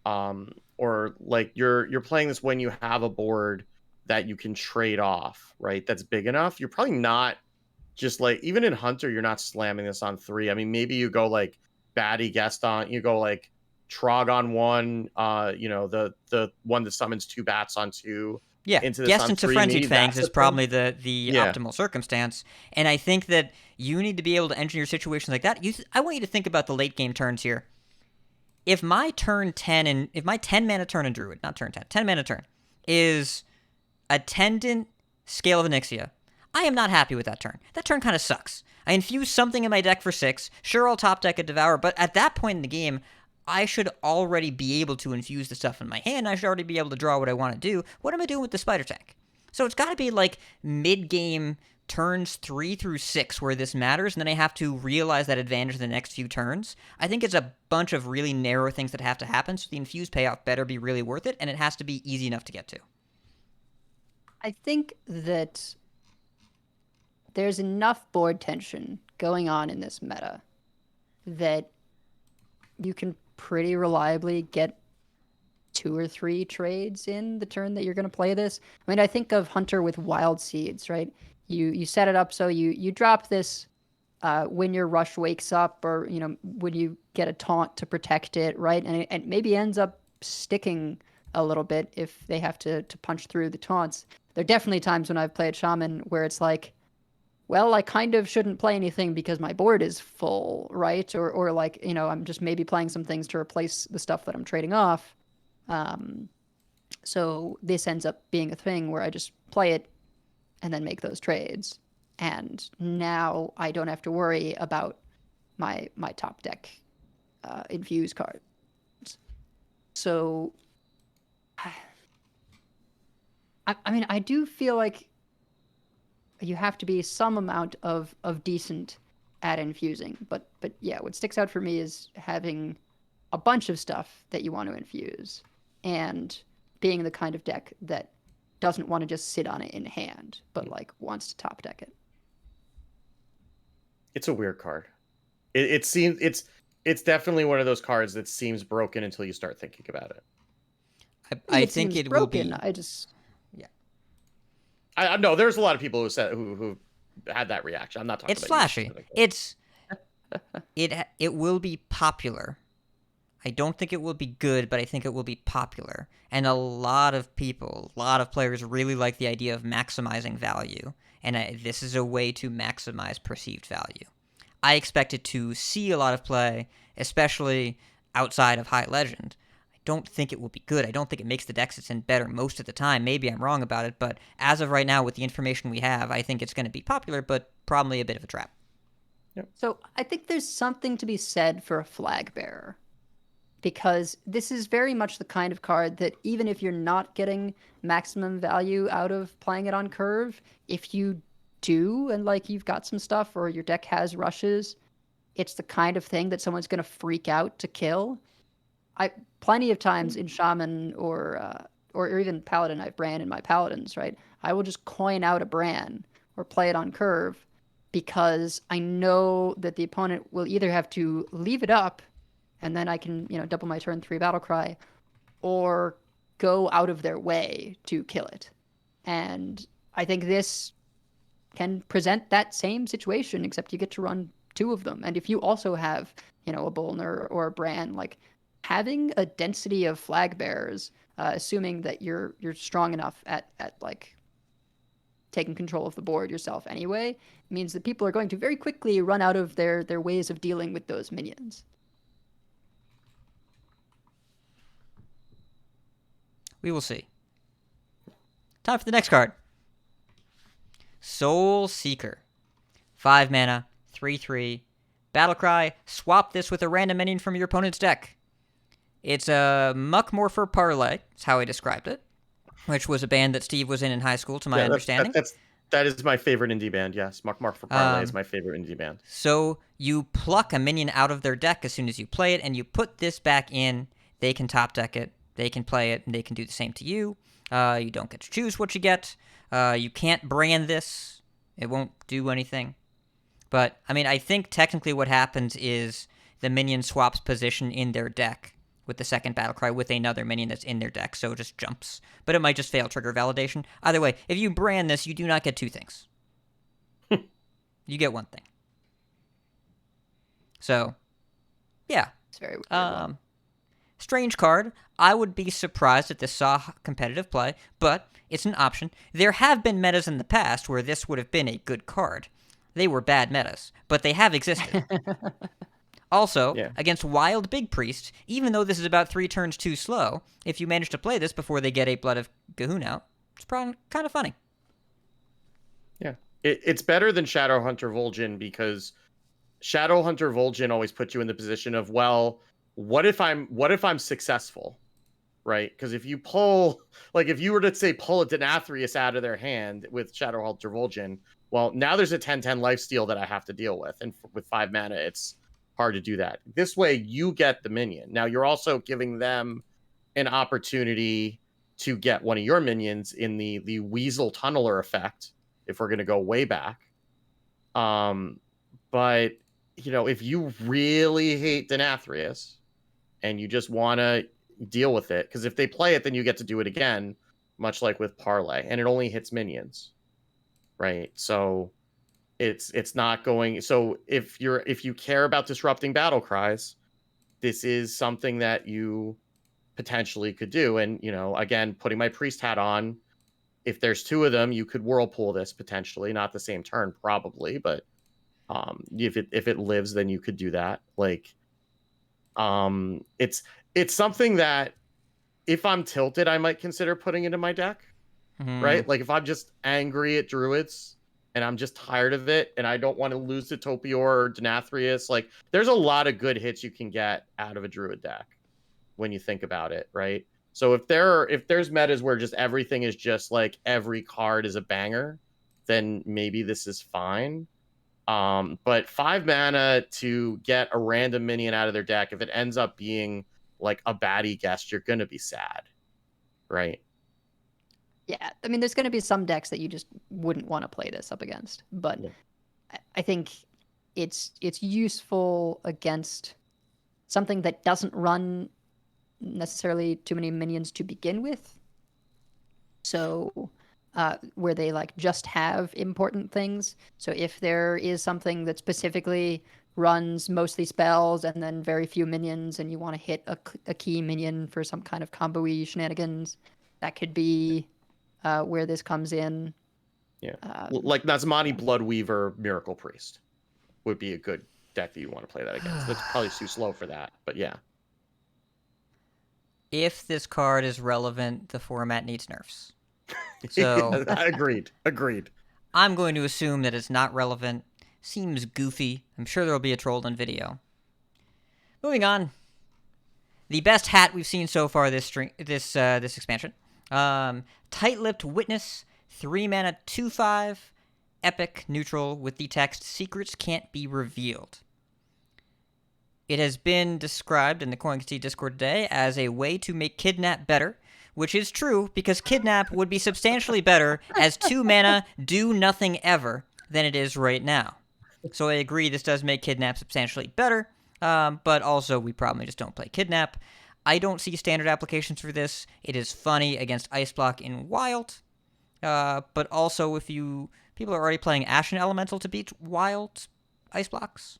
like you're playing this when you have a board that you can trade off, right? That's big enough. You're probably not just like, even in Hunter, you're not slamming this on 3. I mean, maybe you go like Batty Guest on, you go like Trog on 1, the one that summons 2 bats on 2. Yeah, into Guest into Frenzied Fangs is probably the Yeah. optimal circumstance. And I think that you need to be able to engineer situations like that. I want you to think about the late game turns here. If my turn 10 and if my 10 mana turn in Druid, not turn 10, 10 mana turn is Attendant, Scale of Onyxia, I am not happy with that turn. That turn kind of sucks. I infuse something in my deck for 6. Sure, I'll top deck a Devour, but at that point in the game, I should already be able to infuse the stuff in my hand. I should already be able to draw what I want to do. What am I doing with the Spider Tank? So it's got to be like mid-game turns 3 through 6 where this matters, and then I have to realize that advantage in the next few turns. I think it's a bunch of really narrow things that have to happen, so the infused payoff better be really worth it, and it has to be easy enough to get to. I think that there's enough board tension going on in this meta that you can pretty reliably get 2 or 3 trades in the turn that you're going to play this. I mean, I think of Hunter with Wild Seeds, right? You set it up so you drop this when your Rush wakes up, or when you get a taunt to protect it, right? And it maybe ends up sticking a little bit if they have to punch through the taunts. There are definitely times when I've played Shaman where it's like, well, I kind of shouldn't play anything because my board is full, right? Or like, I'm just maybe playing some things to replace the stuff that I'm trading off. So this ends up being a thing where I just play it and then make those trades. And now I don't have to worry about my top deck infuse cards. So, I mean, I do feel like you have to be some amount of decent at infusing. But yeah, what sticks out for me is having a bunch of stuff that you want to infuse and being the kind of deck that doesn't want to just sit on it in hand, but like wants to top deck it. It's a weird card. It seems it's definitely one of those cards that seems broken until you start thinking about it. I think it broken. will be. I just I know there's a lot of people who had that reaction. I'm not talking It's about flashy. It will be popular. I don't think it will be good, but I think it will be popular. And a lot of players really like the idea of maximizing value. And this is a way to maximize perceived value. I expect it to see a lot of play, especially outside of High Legend. I don't think it will be good. I don't think it makes the decks it's in better most of the time. Maybe I'm wrong about it, but as of right now, with the information we have, I think it's going to be popular, but probably a bit of a trap. Yep. So I think there's something to be said for a flag bearer, because this is very much the kind of card that even if you're not getting maximum value out of playing it on curve, if you 2 and like you've got some stuff or your deck has rushes, it's the kind of thing that someone's going to freak out to kill. I plenty of times in Shaman or even Paladin, I have Bran in my Paladins, right? I will just coin out a Bran or play it on curve because I know that the opponent will either have to leave it up and then I can, double my turn 3 battle cry, or go out of their way to kill it. And I think this can present that same situation, except you get to run 2 of them. And if you also have, a Bolner or a Bran, like having a density of flag bearers, assuming that you're strong enough at like taking control of the board yourself anyway, means that people are going to very quickly run out of their ways of dealing with those minions. We will see. Time for the next card. Soul Seeker. 5 mana, 3/3. Battlecry, swap this with a random minion from your opponent's deck. It's a Muckmorpher Parlay, is how I described it, which was a band that Steve was in high school, to my understanding. That is my favorite indie band, yes. Mark for Parlay is my favorite indie band. So you pluck a minion out of their deck as soon as you play it, and you put this back in. They can top deck it, they can play it, and they can do the same to you. You don't get to choose what you get. You can't brand this. It won't do anything. But, I think technically what happens is the minion swaps position in their deck with the second Battlecry with another minion that's in their deck, so it just jumps. But it might just fail trigger validation. Either way, if you brand this, you do not get 2 things. You get 1 thing. So, yeah. It's very weird. Strange card. I would be surprised if this saw competitive play, but it's an option. There have been metas in the past where this would have been a good card. They were bad metas, but they have existed. Also, against Wild Big Priest, even though this is about 3 turns too slow, if you manage to play this before they get a Blood of Gahun out, it's probably kind of funny. Yeah. It's better than Shadowhunter Vol'jin because Shadowhunter Vol'jin always puts you in the position of, well, what if I'm successful, right? Because if you pull, like if you were to say pull a Denathrius out of their hand with Shadowhunter Vol'jin, well, now there's a 10/10 lifesteal that I have to deal with, and with 5 mana, it's hard to do that. This way, you get the minion. Now, you're also giving them an opportunity to get one of your minions in the Weasel Tunneler effect, if we're going to go way back. But, if you really hate Denathrius and you just want to deal with it, because if they play it, then you get to do it again, much like with Parlay, and it only hits minions, right? So it's not going. So if you care about disrupting battle cries, this is something that you potentially could do. And again, putting my priest hat on, if there's 2 of them, you could whirlpool this potentially, not the same turn probably, but if it lives, then you could do that. Like, it's something that if I'm tilted, I might consider putting into my deck, right? Like if I'm just angry at druids and I'm just tired of it and I don't want to lose to Topior or Denathrius, like there's a lot of good hits you can get out of a druid deck when you think about it, right? So if there's metas where just everything is just like every card is a banger, then maybe this is fine. But 5 mana to get a random minion out of their deck, if it ends up being like a baddie guest, you're gonna be sad, right? Yeah, there's going to be some decks that you just wouldn't want to play this up against, but I think it's useful against something that doesn't run necessarily too many minions to begin with. So where they like just have important things. So if there is something that specifically runs mostly spells and then very few minions, and you want to hit a key minion for some kind of combo-y shenanigans, that could be where this comes in. Yeah, like Nazmani Bloodweaver Miracle Priest would be a good deck that you want to play that against. That's probably too slow for that, but yeah. If this card is relevant, the format needs nerfs. So agreed. I'm going to assume that it's not relevant. Seems goofy. I'm sure there will be a trolled in video. Moving on. The best hat we've seen so far this expansion. Tight-Lipped Witness, 3 mana, 2/5. epic neutral with the text, "Secrets can't be revealed." It has been described in the CoinC Discord today as a way to make Kidnap better, which is true because Kidnap would be substantially better as 2 mana do nothing ever than it is right now. So I agree this does make Kidnap substantially better, but also we probably just don't play Kidnap. I don't see standard applications for this. It is funny against Ice Block in Wild, but also if people are already playing Ashen Elemental to beat Wild Ice Blocks,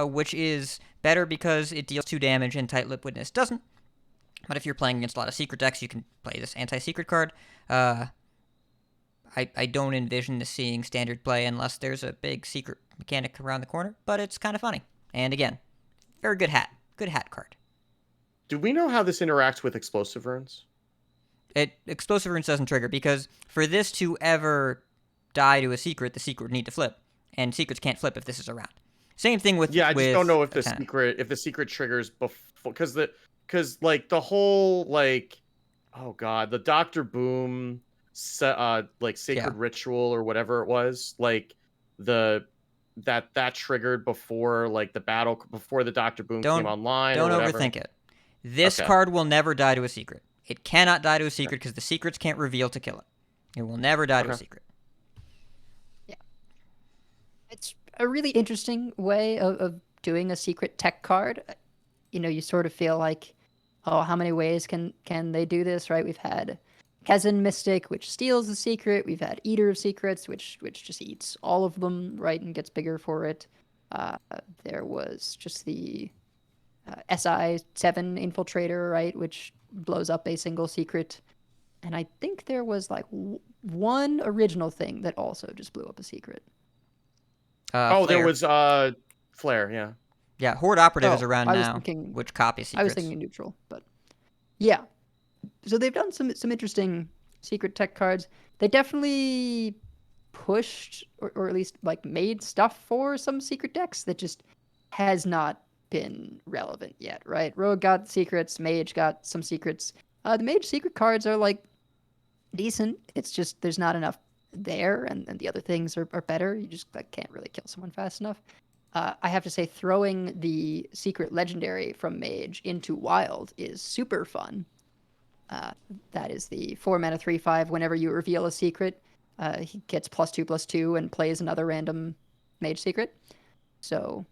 which is better because it deals 2 damage and Tight Lip Witness doesn't. But if you're playing against a lot of secret decks, you can play this anti-secret card. I don't envision this seeing standard play unless there's a big secret mechanic around the corner, but it's kind of funny. And again, very good hat. Good hat card. Do we know how this interacts with Explosive Runes? Explosive Runes doesn't trigger, because for this to ever die to a secret, the secret would need to flip. And secrets can't flip if this is around. Same thing with... Yeah, I just don't know if the Lieutenant. secret triggers before... Because, like, the whole, like... Oh, God. The Dr. Boom, Sacred Ritual or whatever it was. Like, that triggered before, like, the battle... Before the Dr. Boom came online Don't or whatever. overthink it. This card will never die to a secret. It cannot die to a secret because the secrets can't reveal to kill it. It will never die to a secret. Yeah. It's a really interesting way of doing a secret tech card. You know, you sort of feel like, oh, how many ways can they do this, right? We've had Kazan Mystic, which steals the secret. We've had Eater of Secrets, which just eats all of them, right, and gets bigger for it. There was just the SI-7 Infiltrator, right, which blows up a single secret. And I think there was like one original thing that also just blew up a secret. Flare. There was Flare, yeah. Yeah, Horde Operative is around now, thinking, which copies secrets. I was thinking neutral, but yeah. So they've done some interesting secret tech cards. They definitely pushed, or at least like made stuff for some secret decks that just has not been relevant yet, right? Rogue got secrets, Mage got some secrets. The Mage secret cards are like decent. It's just there's not enough there, and the other things are better. You just can't really kill someone fast enough. I have to say, throwing the secret legendary from Mage into Wild is super fun. That is the 4 mana 3/5. Whenever you reveal a secret, he gets +2/+2 and plays another random Mage secret. So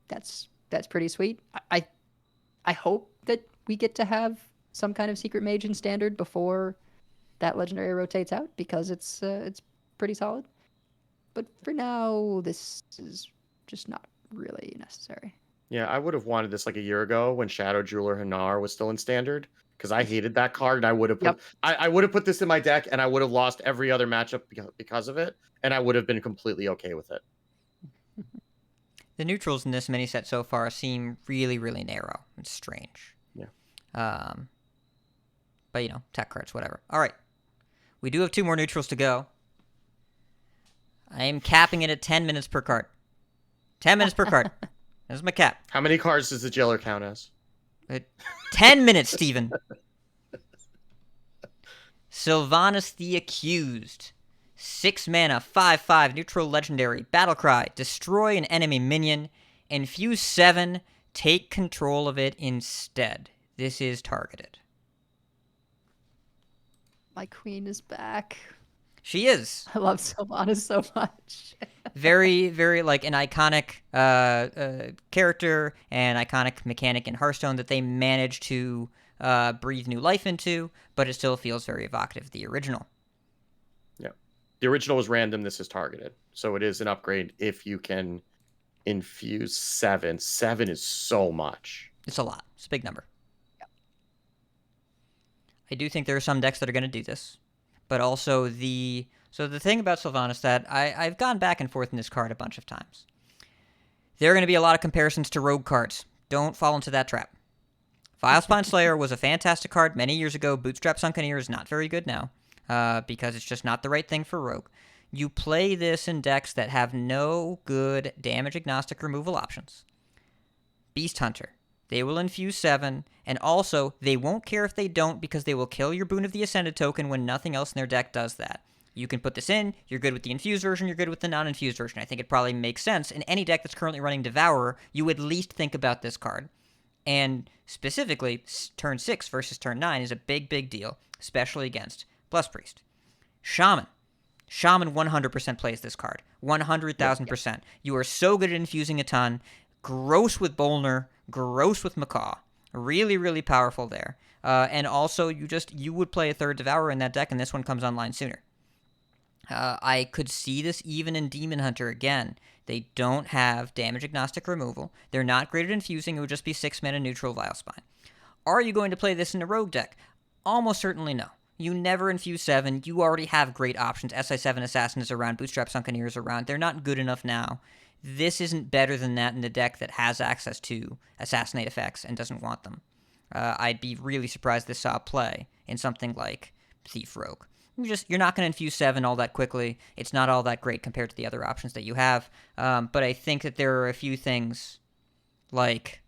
that's pretty sweet. I hope that we get to have some kind of secret Mage in Standard before that legendary rotates out, because it's pretty solid. But for now, this is just not really necessary. Yeah, I would have wanted this like a year ago when Shadow Jeweler Hanar was still in Standard, because I hated that card, and I would have put I would have put this in my deck, and I would have lost every other matchup because of it, and I would have been completely okay with it. The neutrals in this mini set so far seem really, really narrow. It's strange. Yeah. But you know, tech cards, whatever. All right, we do have 2 more neutrals to go. I am capping it at 10 minutes per card. 10 minutes per card. This is my cap. How many cards does the Jailer count as? 10 minutes, Steven. Sylvanas the Accused. 6 mana, 5/5, neutral legendary. Battlecry. Destroy an enemy minion. Infuse 7. Take control of it instead. This is targeted. My queen is back. She is. I love Sylvanas so much. Very, very like an iconic character and iconic mechanic in Hearthstone that they managed to breathe new life into, but it still feels very evocative of the original. Yeah. The original was random. This is targeted. So it is an upgrade if you can infuse 7. 7 is so much. It's a lot. It's a big number. Yeah. I do think there are some decks that are going to do this, but also the thing about Sylvanas that I've gone back and forth in this card a bunch of times. There are going to be a lot of comparisons to rogue cards. Don't fall into that trap. Vilespine Slayer was a fantastic card many years ago. Bootstrap Sunkeneer is not very good now because it's just not the right thing for rogue. You play this in decks that have no good damage agnostic removal options. Beast Hunter. They will infuse 7, and also, they won't care if they don't because they will kill your Boon of the Ascended token when nothing else in their deck does that. You can put this in. You're good with the infused version. You're good with the non-infused version. I think it probably makes sense. In any deck that's currently running Devourer, you at least think about this card. And specifically, turn 6 versus turn 9 is a big, big deal, especially against Bless Priest. Shaman. Shaman 100% plays this card. 100,000%. You are so good at infusing a ton. Gross with Bolner. Gross with Macaw. Really, really powerful there. And also, you would play a third Devourer in that deck, and this one comes online sooner. I could see this even in Demon Hunter again. They don't have damage agnostic removal. They're not great at infusing. It would just be 6 mana neutral Vilespine. Are you going to play this in a rogue deck? Almost certainly no. You never infuse 7. You already have great options. SI7 Assassin is around. Bootstrap Sunkeneer is around. They're not good enough now. This isn't better than that in a deck that has access to Assassinate effects and doesn't want them. I'd be really surprised this saw play in something like Thief Rogue. You're not going to infuse 7 all that quickly. It's not all that great compared to the other options that you have. But I think that there are a few things like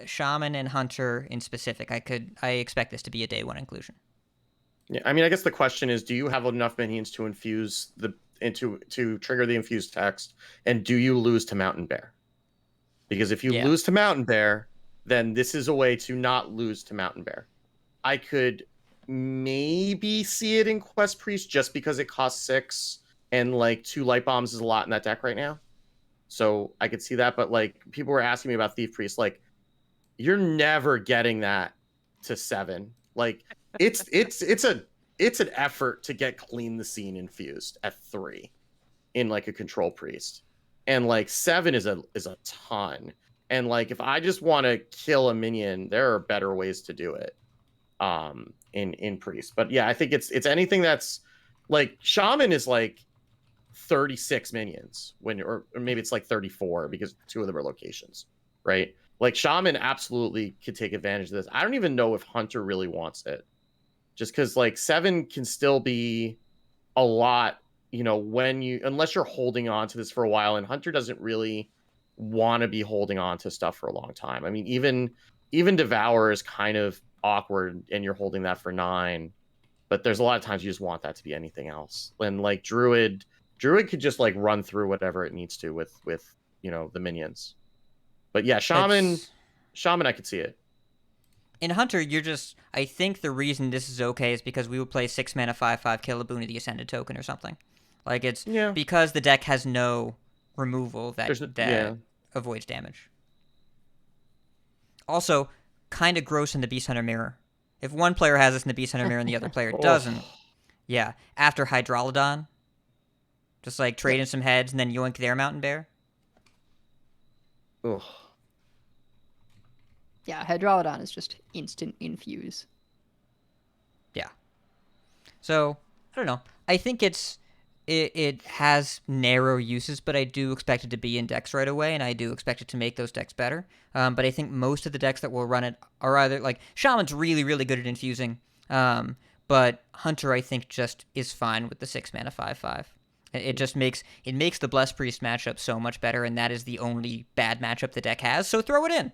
Shaman and Hunter in specific. I expect this to be a day 1 inclusion. Yeah, I mean, I guess the question is, do you have enough minions to infuse to trigger the infused text, and do you lose to Mountain Bear? Because if you lose to Mountain Bear, then this is a way to not lose to Mountain Bear. I could maybe see it in Quest Priest just because it costs 6 and like 2 light bombs is a lot in that deck right now. So I could see that, but like people were asking me about Thief Priest, like you're never getting that to 7. Like it's an effort to get Clean the Scene infused at 3 in like a Control Priest. And like 7 is a ton. And like if I just want to kill a minion, there are better ways to do it. In Priest. But yeah, I think it's anything that's like Shaman is like 36 minions or maybe it's like 34 because 2 of them are locations, right? Like Shaman absolutely could take advantage of this. I don't even know if Hunter really wants it, just because like 7 can still be a lot, unless you're holding on to this for a while, and Hunter doesn't really want to be holding on to stuff for a long time. I mean, even Devour is kind of awkward and you're holding that for 9, but there's a lot of times you just want that to be anything else. And like Druid could just like run through whatever it needs to with the minions. But yeah, Shaman I could see it. In Hunter, I think the reason this is okay is because we would play 6 mana 5/5 kill a Boon of the Ascended token or something. Like it's because the deck has no removal that avoids damage. Also, kind of gross in the Beast Hunter mirror. If one player has this in the Beast Hunter mirror and the other player doesn't, after Hydrolodon, just like trade in some heads and then yoink their Mountain Bear. Ugh. Yeah, Hydrolodon is just instant infuse. Yeah. So, I don't know. I think it has narrow uses, but I do expect it to be in decks right away, and I do expect it to make those decks better. But I think most of the decks that will run it are either, like, Shaman's really, really good at infusing, but Hunter, I think, just is fine with the 6 mana 5/5. It just makes the Bless Priest matchup so much better, and that is the only bad matchup the deck has, so throw it in.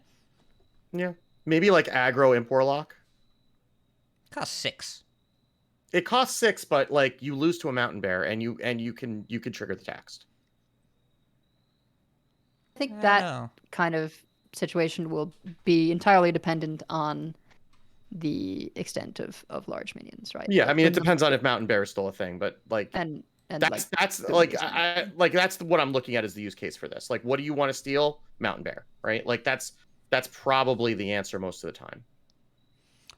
Yeah. Maybe like aggro Imp Warlock. Costs 6. It costs 6, but like you lose to a Mountain Bear and you can trigger the text. I think that kind of situation will be entirely dependent on the extent of large minions, right? Yeah, I mean it depends on if Mountain Bear is still a thing, but like and that's like I that's what I'm looking at as the use case for this. Like, what do you want to steal? Mountain Bear, right? Like that's probably the answer most of the time.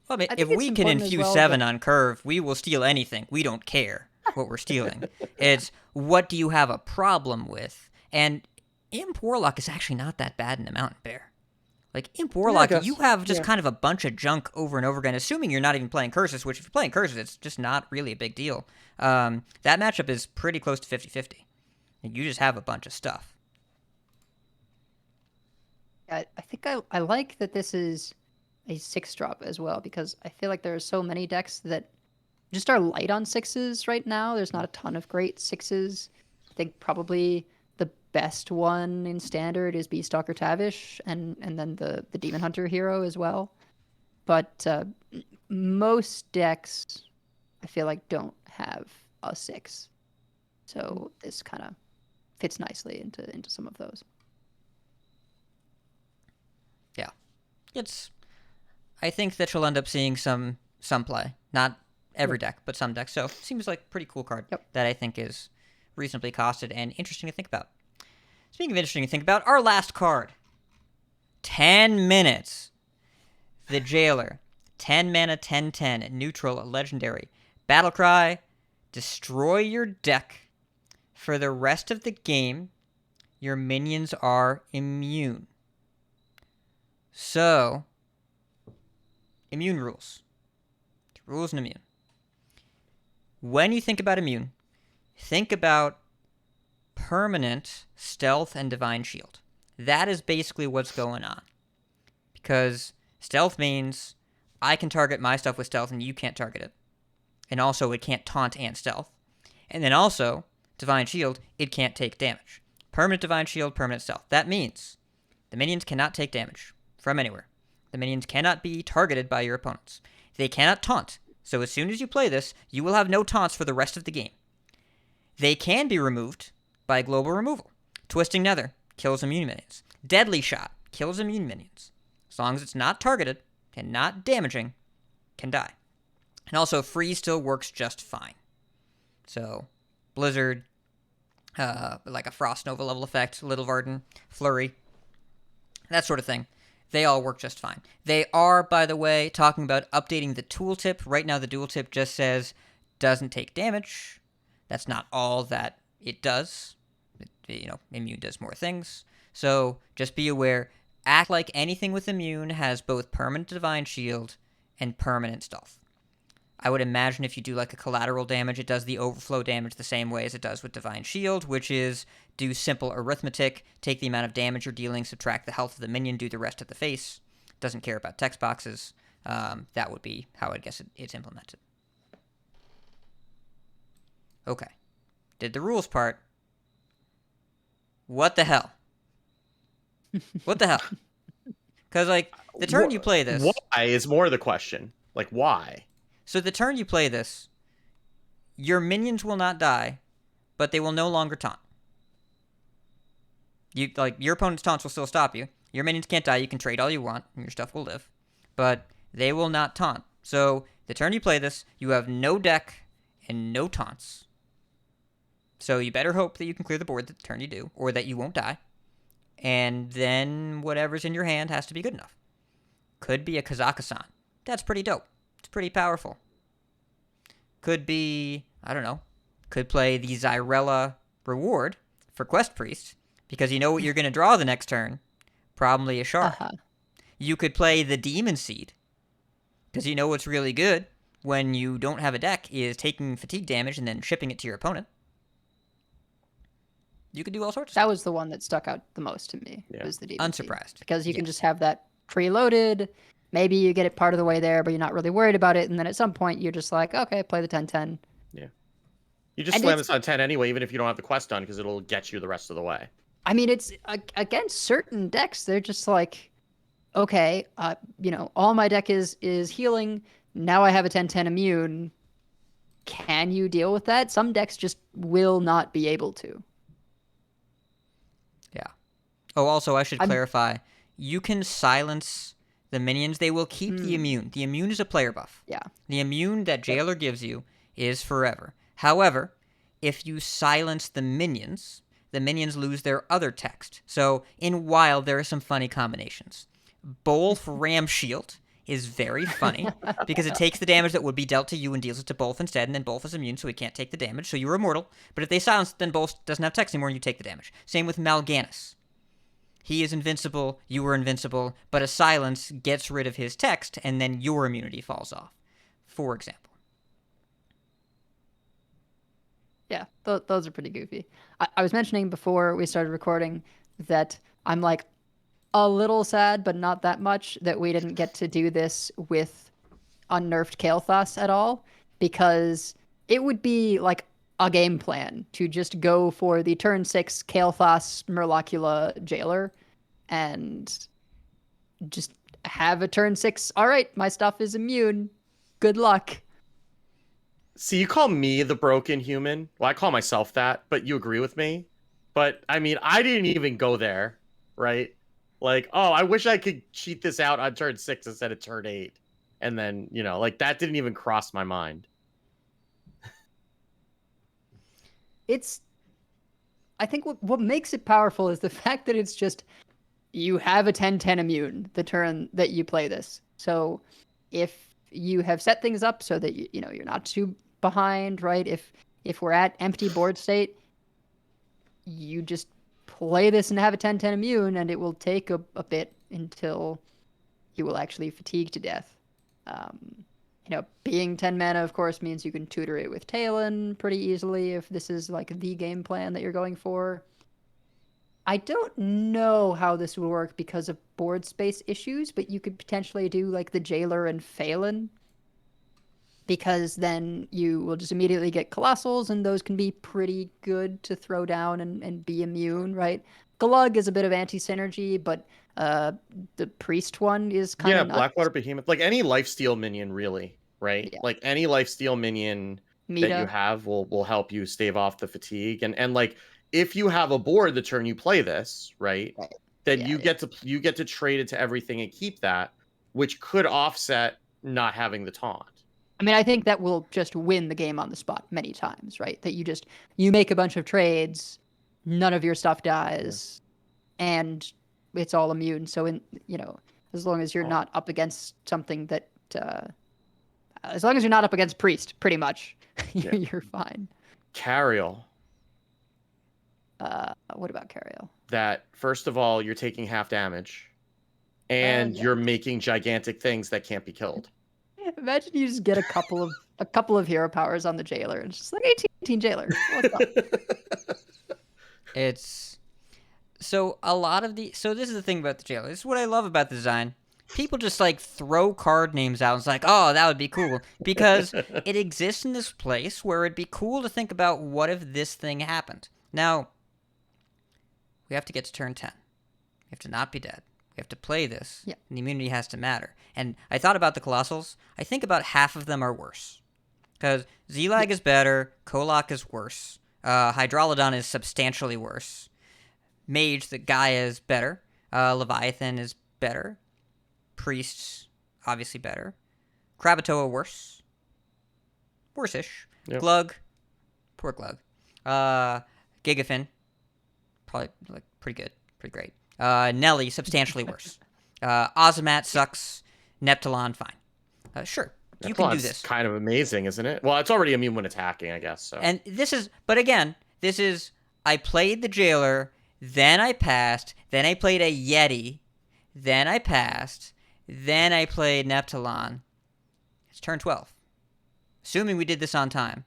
Well, I mean, if we can infuse 7 on curve, we will steal anything. We don't care what we're stealing. It's what do you have a problem with? And Imp Warlock is actually not that bad in a Mountain Bear. Like, Imp Warlock, you have just kind of a bunch of junk over and over again, assuming you're not even playing Curses, which if you're playing Curses, it's just not really a big deal. That matchup is pretty close to 50-50. You just have a bunch of stuff. I think I like that this is a 6-drop as well, because I feel like there are so many decks that just are light on 6s right now. There's not a ton of great 6s. I think probably the best one in Standard is Beastalker Tavish, and then the Demon Hunter hero as well. But most decks, I feel like don't have a 6. So this kind of fits nicely into some of those. Yeah. I think that you'll end up seeing some play. Not every deck, but some decks. So seems like a pretty cool card that I think is reasonably costed and interesting to think about. Speaking of interesting to think about, our last card. 10 minutes. The Jailer. 10 mana, 10/10, neutral, legendary. Battlecry. Destroy your deck. For the rest of the game, your minions are immune. So, immune rules. Rules and immune. When you think about immune, think about permanent stealth and divine shield. That is basically what's going on. Because stealth means I can target my stuff with stealth and you can't target it. And also it can't taunt and stealth. And then also, divine shield, it can't take damage. Permanent divine shield, permanent stealth. That means the minions cannot take damage from anywhere. The minions cannot be targeted by your opponents. They cannot taunt. So as soon as you play this, you will have no taunts for the rest of the game. They can be removed by global removal. Twisting Nether kills immune minions. Deadly Shot kills immune minions. As long as it's not targeted and not damaging, can die. And also, Freeze still works just fine. So, Blizzard, like a Frost Nova level effect, Little Varden, Flurry, that sort of thing. They all work just fine. They are, by the way, talking about updating the tooltip. Right now, the tooltip just says doesn't take damage. That's not all that it does. Immune does more things. So just be aware. Act like anything with immune has both permanent divine shield and permanent stealth. I would imagine if you do like a collateral damage, it does the overflow damage the same way as it does with divine shield, which is do simple arithmetic, take the amount of damage you're dealing, subtract the health of the minion, do the rest of the face. Doesn't care about text boxes. That would be how I guess it's implemented. Okay. Did the rules part. What the hell? What the hell? Because, the turn you play this... Why is more the question. Why? So the turn you play this, your minions will not die, but they will no longer taunt. Your opponent's taunts will still stop you. Your minions can't die. You can trade all you want, and your stuff will live. But they will not taunt. So the turn you play this, you have no deck and no taunts. So you better hope that you can clear the board the turn you do, or that you won't die. And then whatever's in your hand has to be good enough. Could be a Kazakhstan. That's pretty dope. It's pretty powerful. Could be, I don't know, could play the Zyrella reward for Quest Priest, because you know what you're going to draw the next turn. Probably a Shard. You could play the Demon Seed, because you know what's really good when you don't have a deck is taking fatigue damage and then shipping it to your opponent. You could do all sorts of stuff. That was the one that stuck out the most to me. Yeah. Was the Demon Seed. Unsurprised. Because you can just have that preloaded. Maybe you get it part of the way there, but you're not really worried about it. And then at some point, you're just like, okay, play the 10/10. Yeah. You just slam this on 10 anyway, even if you don't have the quest done, because it'll get you the rest of the way. I mean, it's against certain decks. They're just like, okay, all my deck is healing. Now I have a 10/10 immune. Can you deal with that? Some decks just will not be able to. Yeah. Oh, also, I should clarify. You can silence the minions. They will keep the immune. The immune is a player buff. Yeah. The immune that Jailer gives you is forever. However, if you silence the minions lose their other text. So in Wild, there are some funny combinations. Bolf Ram Shield is very funny because it takes the damage that would be dealt to you and deals it to Bolf instead, and then Bolf is immune, so he can't take the damage, so you're immortal. But if they silence, then Bolf doesn't have text anymore, and you take the damage. Same with Mal'Ganis. He is invincible, you are invincible, but a silence gets rid of his text, and then your immunity falls off, for example. Yeah, those are pretty goofy. I was mentioning before we started recording that I'm a little sad, but not that much, that we didn't get to do this with unnerfed Kael'thas at all, because it would be a game plan to just go for the turn 6 Kael'thas Murlocula Jailer and just have a turn 6, all right, my stuff is immune, good luck. See, you call me the broken human. Well, I call myself that, but you agree with me. But I mean, I didn't even go there, right? Like, oh, I wish I could cheat this out on turn 6 instead of turn 8. And then, like that didn't even cross my mind. I think what makes it powerful is the fact that it's just you have a 10/10 immune the turn that you play this. So if you have set things up so that you're not too behind, right? If we're at empty board state, you just play this and have a 10/10 immune, and it will take a bit until you will actually fatigue to death. Being 10 mana, of course, means you can tutor it with Talon pretty easily if this is like the game plan that you're going for. I don't know how this would work because of board space issues, but you could potentially do like the Jailer and Phelan, because then you will just immediately get Colossals, and those can be pretty good to throw down and be immune, right? Glug is a bit of anti-synergy, but the Priest one is kind of nuts. Blackwater Behemoth, like any lifesteal minion, really, right? Yeah. Like any lifesteal minion that you have will help you stave off the fatigue, and like if you have a board the turn you play this, right? Then you get to trade it to everything and keep that, which could offset not having the taunt. I mean, I think that will just win the game on the spot many times, right? That you make a bunch of trades, none of your stuff dies, and it's all immune. So as long as you're not up against something that, as long as you're not up against Priest, pretty much, you're fine. Cariel. What about Cariel? That first of all, you're taking half damage, and you're making gigantic things that can't be killed. Imagine you just get a couple of hero powers on the Jailer, and it's just like 18 Jailer. What's up? It's so a lot of so this is the thing about the Jailer. This is what I love about the design. People just like throw card names out. It's like, oh, that would be cool, because it exists in this place where it'd be cool to think about what if this thing happened. Now, we have to get to turn 10. We have to not be dead. We have to play this. Yeah. And the immunity has to matter. And I thought about the Colossals. I think about half of them are worse. Because Zelag is better. Kolak is worse. Hydrolodon is substantially worse. Mage, the Gaia, is better. Leviathan is better. Priests, obviously better. Krakatoa, worse. Worse-ish. Yep. Glug. Poor Glug. Gigafin, probably like pretty good. Pretty great. Nelly, substantially worse. Ozomat sucks. Neptulon, fine. Sure, you can do this. Kind of amazing, isn't it? Well, it's already immune when attacking, I guess. So. And but again, I played the Jailer, then I passed, then I played a Yeti, then I passed, then I played Neptulon. It's turn 12. Assuming we did this on time.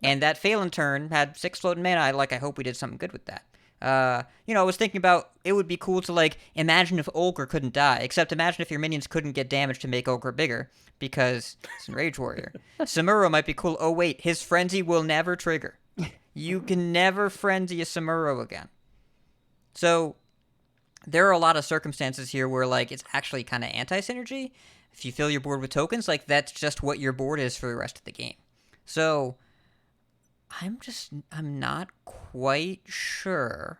And that Phelan turn had 6 floating mana. I hope we did something good with that. I was thinking about, it would be cool to, like, imagine if Ogre couldn't die. Except imagine if your minions couldn't get damage to make Ogre bigger, because it's a Rage Warrior. Samuro might be cool. Oh, wait, his Frenzy will never trigger. You can never Frenzy a Samuro again. So, there are a lot of circumstances here where, like, it's actually kind of anti-synergy. If you fill your board with tokens, like, that's just what your board is for the rest of the game. So, I'm not quite sure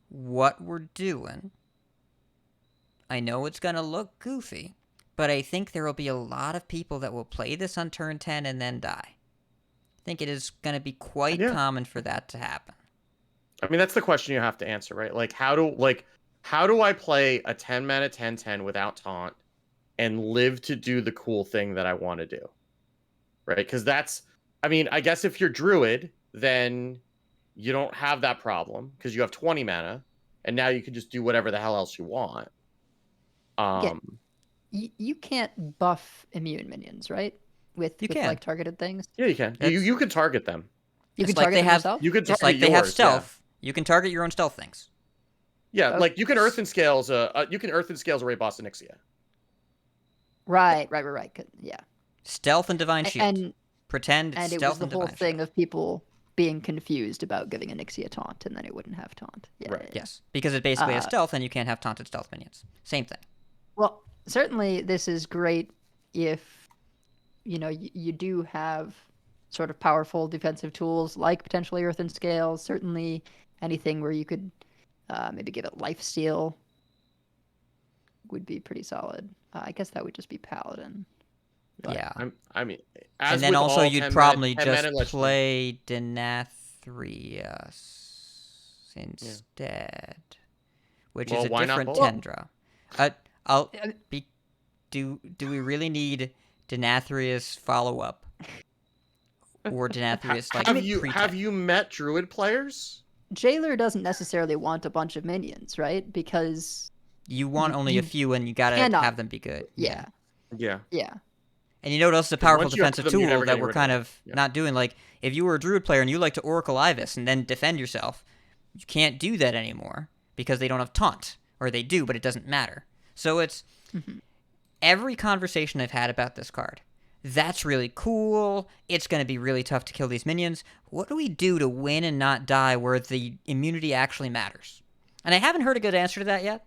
what we're doing. I know it's going to look goofy, but I think there will be a lot of people that will play this on turn 10 and then die. I think it is going to be quite common for that to happen. I mean, that's the question you have to answer, right? Like, how do I play a 10 mana 10/10 without taunt and live to do the cool thing that I want to do? Right? Because I guess if you're Druid, then you don't have that problem because you have 20 mana, and now you can just do whatever the hell else you want. You can't buff immune minions, right? With like targeted things. Yeah, you can. You can target them. You can target them yourself? You can just like they have stealth. Yeah. You can target your own stealth things. Yeah, like you can Earthen Scales. You can Earthen Scales a Ray Boss Onyxia. Right. Yeah. Stealth and Divine Shield. And pretend it's stealth and Divine Shield. And it was the whole thing of people being confused about giving Onyxia taunt, and then it wouldn't have taunt. Yeah, right. Yes, because it basically has stealth, and you can't have taunted stealth minions. Same thing. Well, certainly this is great if you do have sort of powerful defensive tools like potentially Earth and Scales. Certainly anything where you could maybe give it lifesteal would be pretty solid. I guess that would just be Paladin. But Yeah. I mean, as And then with also all you'd 10 probably 10 just mana Lich King- play Denathrius instead, which Well, is a why not different both? Tendra. Do we really need Denathrius follow up or Denathrius like have you pre-tech? met Druid players? Jailer doesn't necessarily want a bunch of minions, right? Because You want only you a few, and you gotta cannot. have them be good. yeah, Yeah. yeah. And you know what else is a 'Cause powerful once you have defensive them, you're tool never that getting we're rid of kind them. of Yeah. not doing? Like, if you were a Druid player and you like to Oracle Ibis and then defend yourself, you can't do that anymore because they don't have taunt. Or they do, but it doesn't matter. So it's every conversation I've had about this card. That's really cool. It's going to be really tough to kill these minions. What do we do to win and not die where the immunity actually matters? And I haven't heard a good answer to that yet.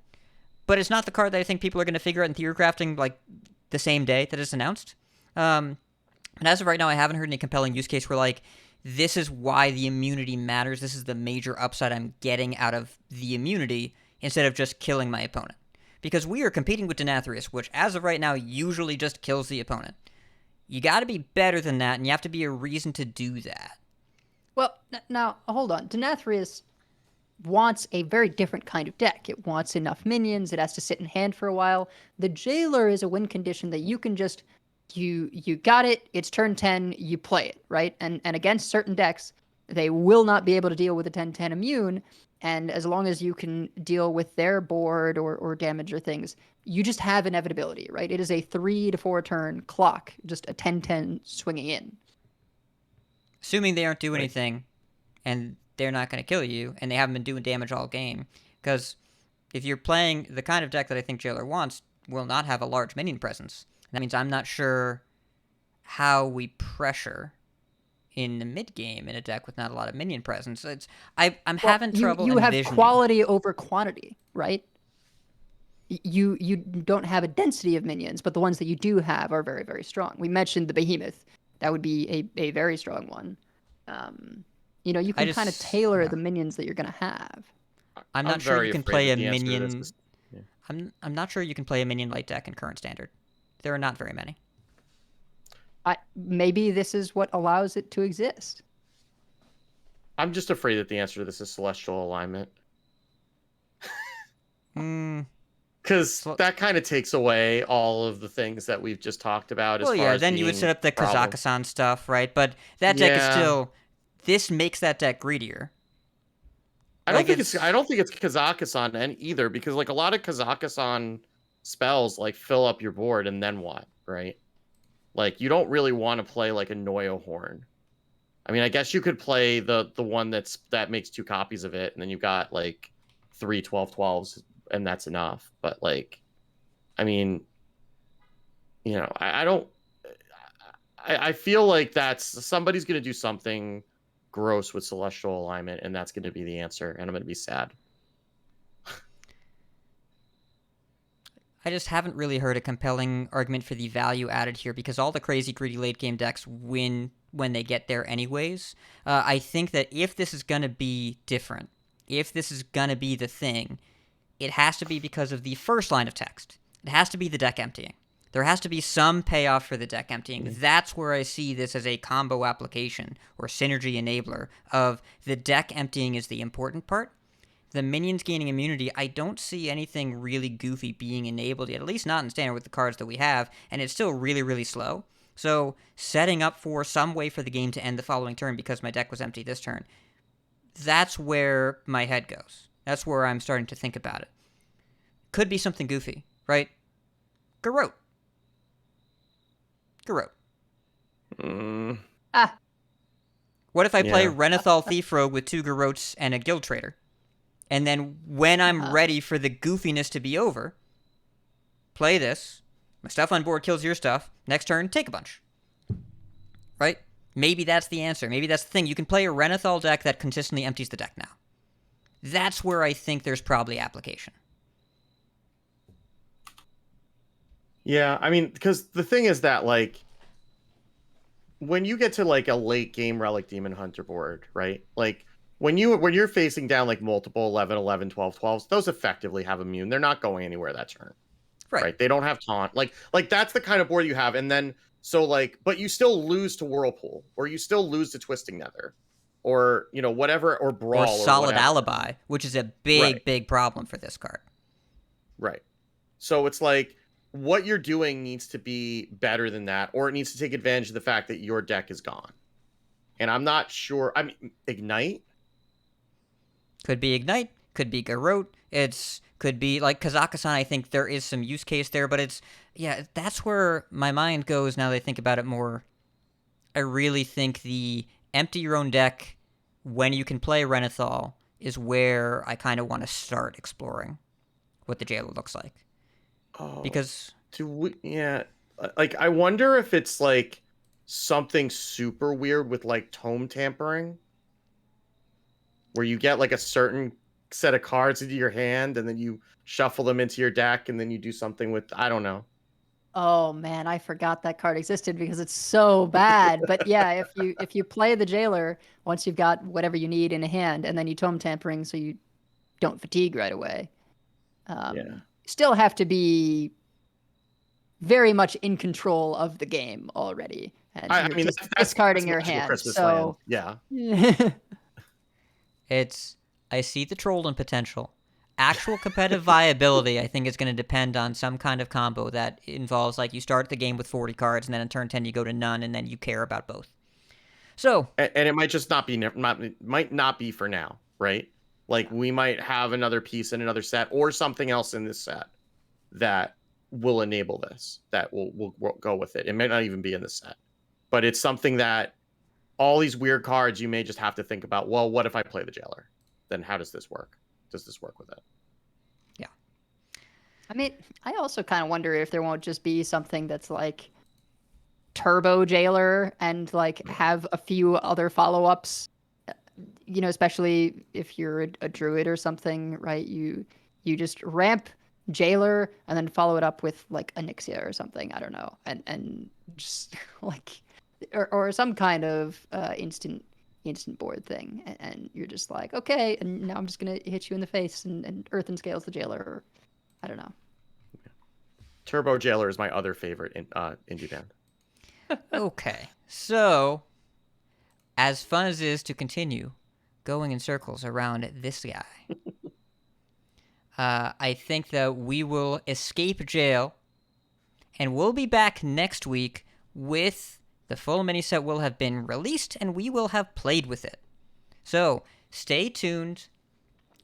But it's not the card that I think people are going to figure out in theory crafting like the same day that it's announced. And as of right now, I haven't heard any compelling use case where like this is why the immunity matters. This is the major upside I'm getting out of the immunity instead of just killing my opponent. Because we are competing with Denathrius, which as of right now usually just kills the opponent. You got to be better than that, and you have to be a reason to do that. Well, now hold on. Denathrius wants a very different kind of deck. It wants enough minions. It has to sit in hand for a while. The Jailer is a win condition that you can just you got it. It's turn 10. You play it, right? And against certain decks, they will not be able to deal with a 10/10 immune. And as long as you can deal with their board or damage or things, you just have inevitability, right? It is a 3 to 4 turn clock, just a 10/10 swinging in. Assuming they aren't doing Right. anything, and they're not going to kill you, and they haven't been doing damage all game. Because if you're playing the kind of deck that I think Jailer wants, will not have a large minion presence. That means I'm not sure how we pressure in the mid game in a deck with not a lot of minion presence. I'm having trouble You have envisioning. quality over quantity, right? You don't have a density of minions, but the ones that you do have are very, very strong. We mentioned the Behemoth. That would be a very strong one. You can kind of tailor the minions that you're going to have. I'm not sure very you can afraid play that a the answer to this minion. is- yeah. I'm not sure you can play a minion light deck in current standard. There are not very many. Maybe this is what allows it to exist. I'm just afraid that the answer to this is Celestial Alignment. Because that kind of takes away all of the things that we've just talked about. Well, yeah, then you would set up the Kazakhstan stuff, right? But that deck is still. This makes that deck greedier. I don't think it's Kazakhstan and either, because like a lot of Kazakhstan spells like fill up your board and then what, right? Like you don't really want to play like a Noyo Horn. I mean, I guess you could play the one that makes 2 copies of it, and then you've got like 3 12/12s, and that's enough. But like, I mean, I don't. I feel like somebody's gonna do something gross with Celestial Alignment, and that's gonna be the answer, and I'm gonna be sad. I just haven't really heard a compelling argument for the value added here because all the crazy greedy late game decks win when they get there anyways. I think that if this is going to be different, if this is going to be the thing, it has to be because of the first line of text. It has to be the deck emptying. There has to be some payoff for the deck emptying. That's where I see this as a combo application or synergy enabler of the deck emptying is the important part. The minions gaining immunity, I don't see anything really goofy being enabled yet, at least not in standard with the cards that we have, and it's still really, really slow. So setting up for some way for the game to end the following turn because my deck was empty this turn, that's where my head goes. That's where I'm starting to think about it. Could be something goofy, right? Garrote. What if I play Renathal Thief Rogue with 2 Garrotes and a Guild Trader? And then when I'm ready for the goofiness to be over, play this. My stuff on board kills your stuff. Next turn, take a bunch. Right? Maybe that's the answer. Maybe that's the thing. You can play a Renathal deck that consistently empties the deck now. That's where I think there's probably application. Yeah, I mean, because the thing is that, like, when you get to like a late game Relic Demon Hunter board, right? Like when you're facing down like multiple 11, 11, 12, 12s, those effectively have immune. They're not going anywhere that turn. Right. They don't have taunt. Like that's the kind of board you have. And then so like, but you still lose to Whirlpool, or you still lose to Twisting Nether, or whatever, or Brawl, or Solid whatever. Alibi, which is a big problem for this card. Right. So it's like what you're doing needs to be better than that, or it needs to take advantage of the fact that your deck is gone. And I'm not sure. I mean, Ignite could be Ignite, could be Garrote. Could be like Kazakhstan. I think there is some use case there, but that's where my mind goes now that I think about it more. I really think the empty your own deck when you can play Renathal is where I kind of want to start exploring what the Jailer looks like. Because like I wonder if it's like something super weird with like tome tampering, where you get like a certain set of cards into your hand and then you shuffle them into your deck and then you do something with, I don't know. Oh man, I forgot that card existed because it's so bad. But yeah, if you play the Jailer, once you've got whatever you need in a hand, and then you tome tampering so you don't fatigue right away. Still have to be very much in control of the game already. And I mean, just discarding your hand. Christmas so land. Yeah. I see the Trollden potential. Actual competitive viability, I think, is going to depend on some kind of combo that involves, like, you start the game with 40 cards, and then in turn 10 you go to none, and then you care about both. So, and it might just might not be for now, right? Like, we might have another piece in another set, or something else in this set that will enable this, that will go with it. It may not even be in the set, but it's something that all these weird cards, you may just have to think about, well, what if I play the Jailer? Then how does this work? Does this work with it? Yeah. I mean, I also kind of wonder if there won't just be something that's like Turbo Jailer and like have a few other follow-ups, especially if you're a druid or something, right? You just ramp Jailer and then follow it up with like Onyxia or something. I don't know. And just like, or some kind of instant board thing, and you're just like, okay, and now I'm just gonna hit you in the face and Earth and Scales the Jailer, or I don't know. Turbo Jailer is my other favorite indie band. Okay, so as fun as it is to continue going in circles around this guy, I think that we will escape jail, and we'll be back next week with the full mini set will have been released, and we will have played with it. So stay tuned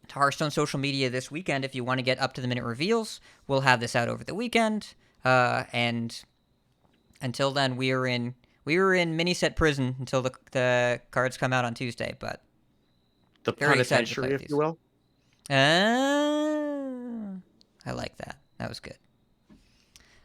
to Hearthstone social media this weekend if you want to get up-to-the-minute reveals. We'll have this out over the weekend, and until then, we were in mini set prison until the cards come out on Tuesday. But the penitentiary, if you will. I like that. That was good.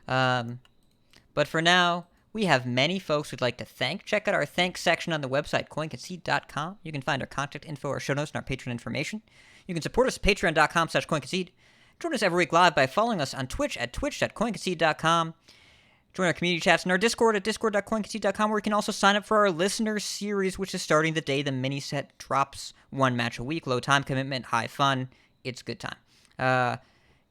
But for now, we have many folks we'd like to thank. Check out our thanks section on the website, coinconcede.com. You can find our contact info, our show notes, and our Patreon information. You can support us at patreon.com/coinconcede. Join us every week live by following us on Twitch at twitch.coinconcede.com. Join our community chats in our Discord at discord.coinconcede.com, where you can also sign up for our listener series, which is starting the day the mini set drops. 1 match a week, low time commitment, high fun. It's a good time.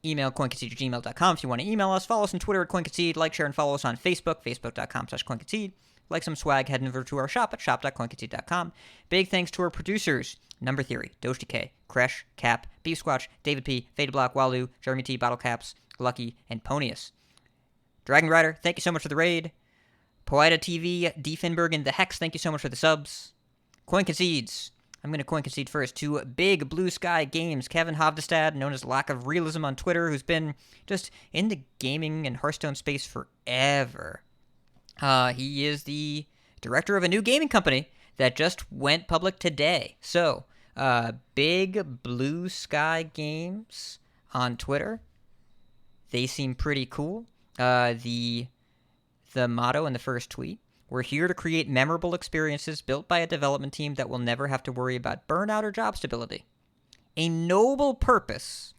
Email coinconcede@gmail.com if you want to email us. Follow us on Twitter at coinconcede. Like, share, and follow us on Facebook, facebook.com/coinconcede. Like some swag, head over to our shop at shop.coinconcede.com. Big thanks to our producers, Number Theory, Doge K, Kresh, Cap, Beef Squatch, David P, Faded Block, Walu, Jeremy T, Bottle Caps, Lucky, and Ponius. Dragon Rider, thank you so much for the raid. Poeta TV, D. Finberg, and The Hex, thank you so much for the subs. Coin Concedes. I'm going to coin concede first to Big Blue Sky Games. Kevin Hovdestad, known as Lack of Realism on Twitter, who's been just in the gaming and Hearthstone space forever. He is the director of a new gaming company that just went public today. So, Big Blue Sky Games on Twitter. They seem pretty cool. The motto in the first tweet: we're here to create memorable experiences built by a development team that will never have to worry about burnout or job stability. A noble purpose,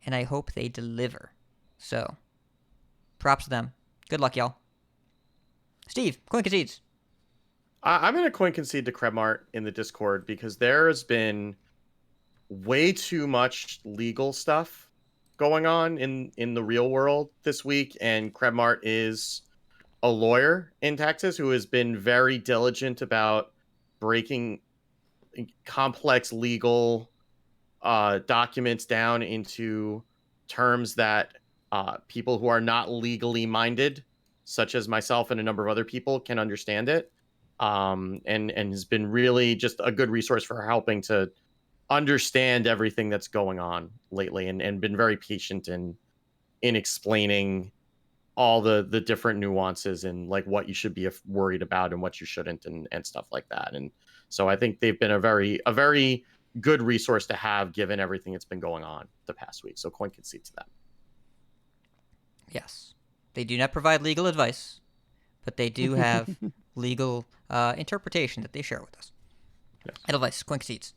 and I hope they deliver. So, props to them. Good luck, y'all. Steve, coin concedes. I'm going to coin concede to Krebmart in the Discord because there's been way too much legal stuff going on in the real world this week, and Krebmart is a lawyer in Texas who has been very diligent about breaking complex legal documents down into terms that people who are not legally minded, such as myself and a number of other people, can understand it. And has been really just a good resource for helping to understand everything that's going on lately, and been very patient in explaining all the different nuances and like what you should be worried about and what you shouldn't, and stuff like that. And so I think they've been a very good resource to have given everything that's been going on the past week. So coin concede to them. Yes. They do not provide legal advice, but they do have legal interpretation that they share with us. Yes. Advice, coin concedes.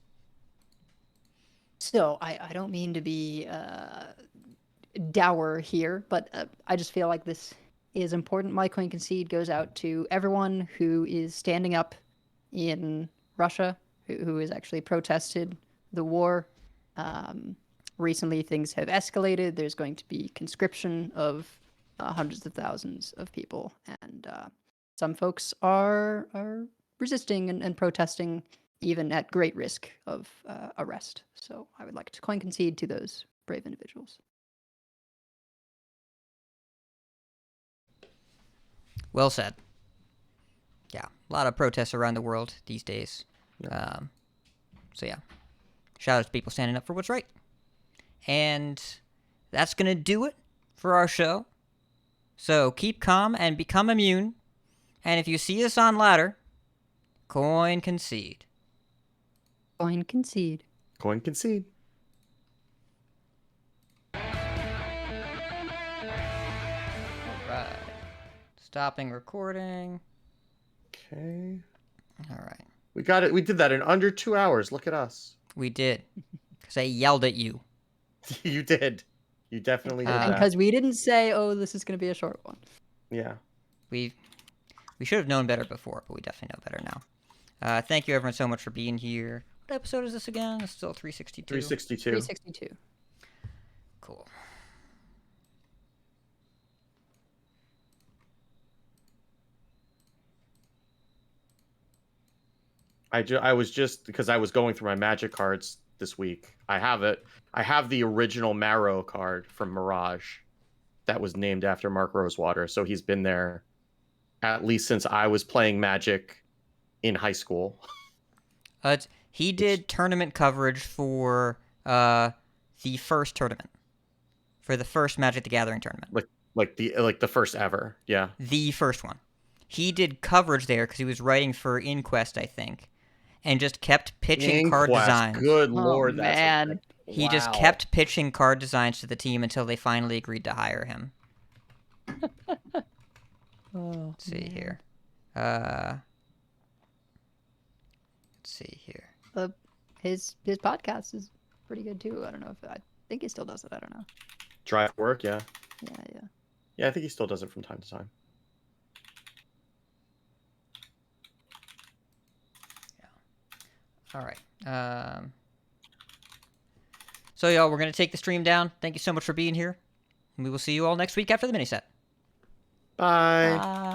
So I don't mean to be dour here, but I just feel like this is important. My coin concede goes out to everyone who is standing up in Russia, who has actually protested the war. Recently, things have escalated. There's going to be conscription of hundreds of thousands of people, and some folks are resisting and protesting, even at great risk of arrest. So I would like to coin concede to those brave individuals. Well said. Yeah, a lot of protests around the world these days. Yeah. So yeah, shout out to people standing up for what's right. And that's going to do it for our show. So keep calm and become immune. And if you see us on ladder, coin concede. Coin concede. Coin concede. Right. Stopping recording. Okay. All right. We got it. We did that in under 2 hours. Look at us. We did. Because I yelled at you. You did. You definitely did And that. because we didn't say, oh, this is going to be a short one. Yeah. We should have known better before, but we definitely know better now. Thank you everyone so much for being here. What episode is this again? It's still 362. 362. 362. Cool. I was just, because I was going through my magic cards this week. I have it. I have the original Marrow card from Mirage that was named after Mark Rosewater. So he's been there at least since I was playing Magic in high school. He did tournament coverage for the first tournament. For the first Magic the Gathering tournament. Like the first ever. Yeah. The first one. He did coverage there because he was writing for Inquest, I think. And just kept pitching card Inquest. designs. Good lord, that's man. okay. He just Wow. kept pitching card designs to the team until they finally agreed to hire him. Let's see here. Let's see here. His podcast is pretty good too. I don't know if I think he still does it. I don't know. Drive work, yeah. Yeah. Yeah, I think he still does it from time to time. All right. So, y'all, we're going to take the stream down. Thank you so much for being here. And we will see you all next week after the mini set. Bye. Bye.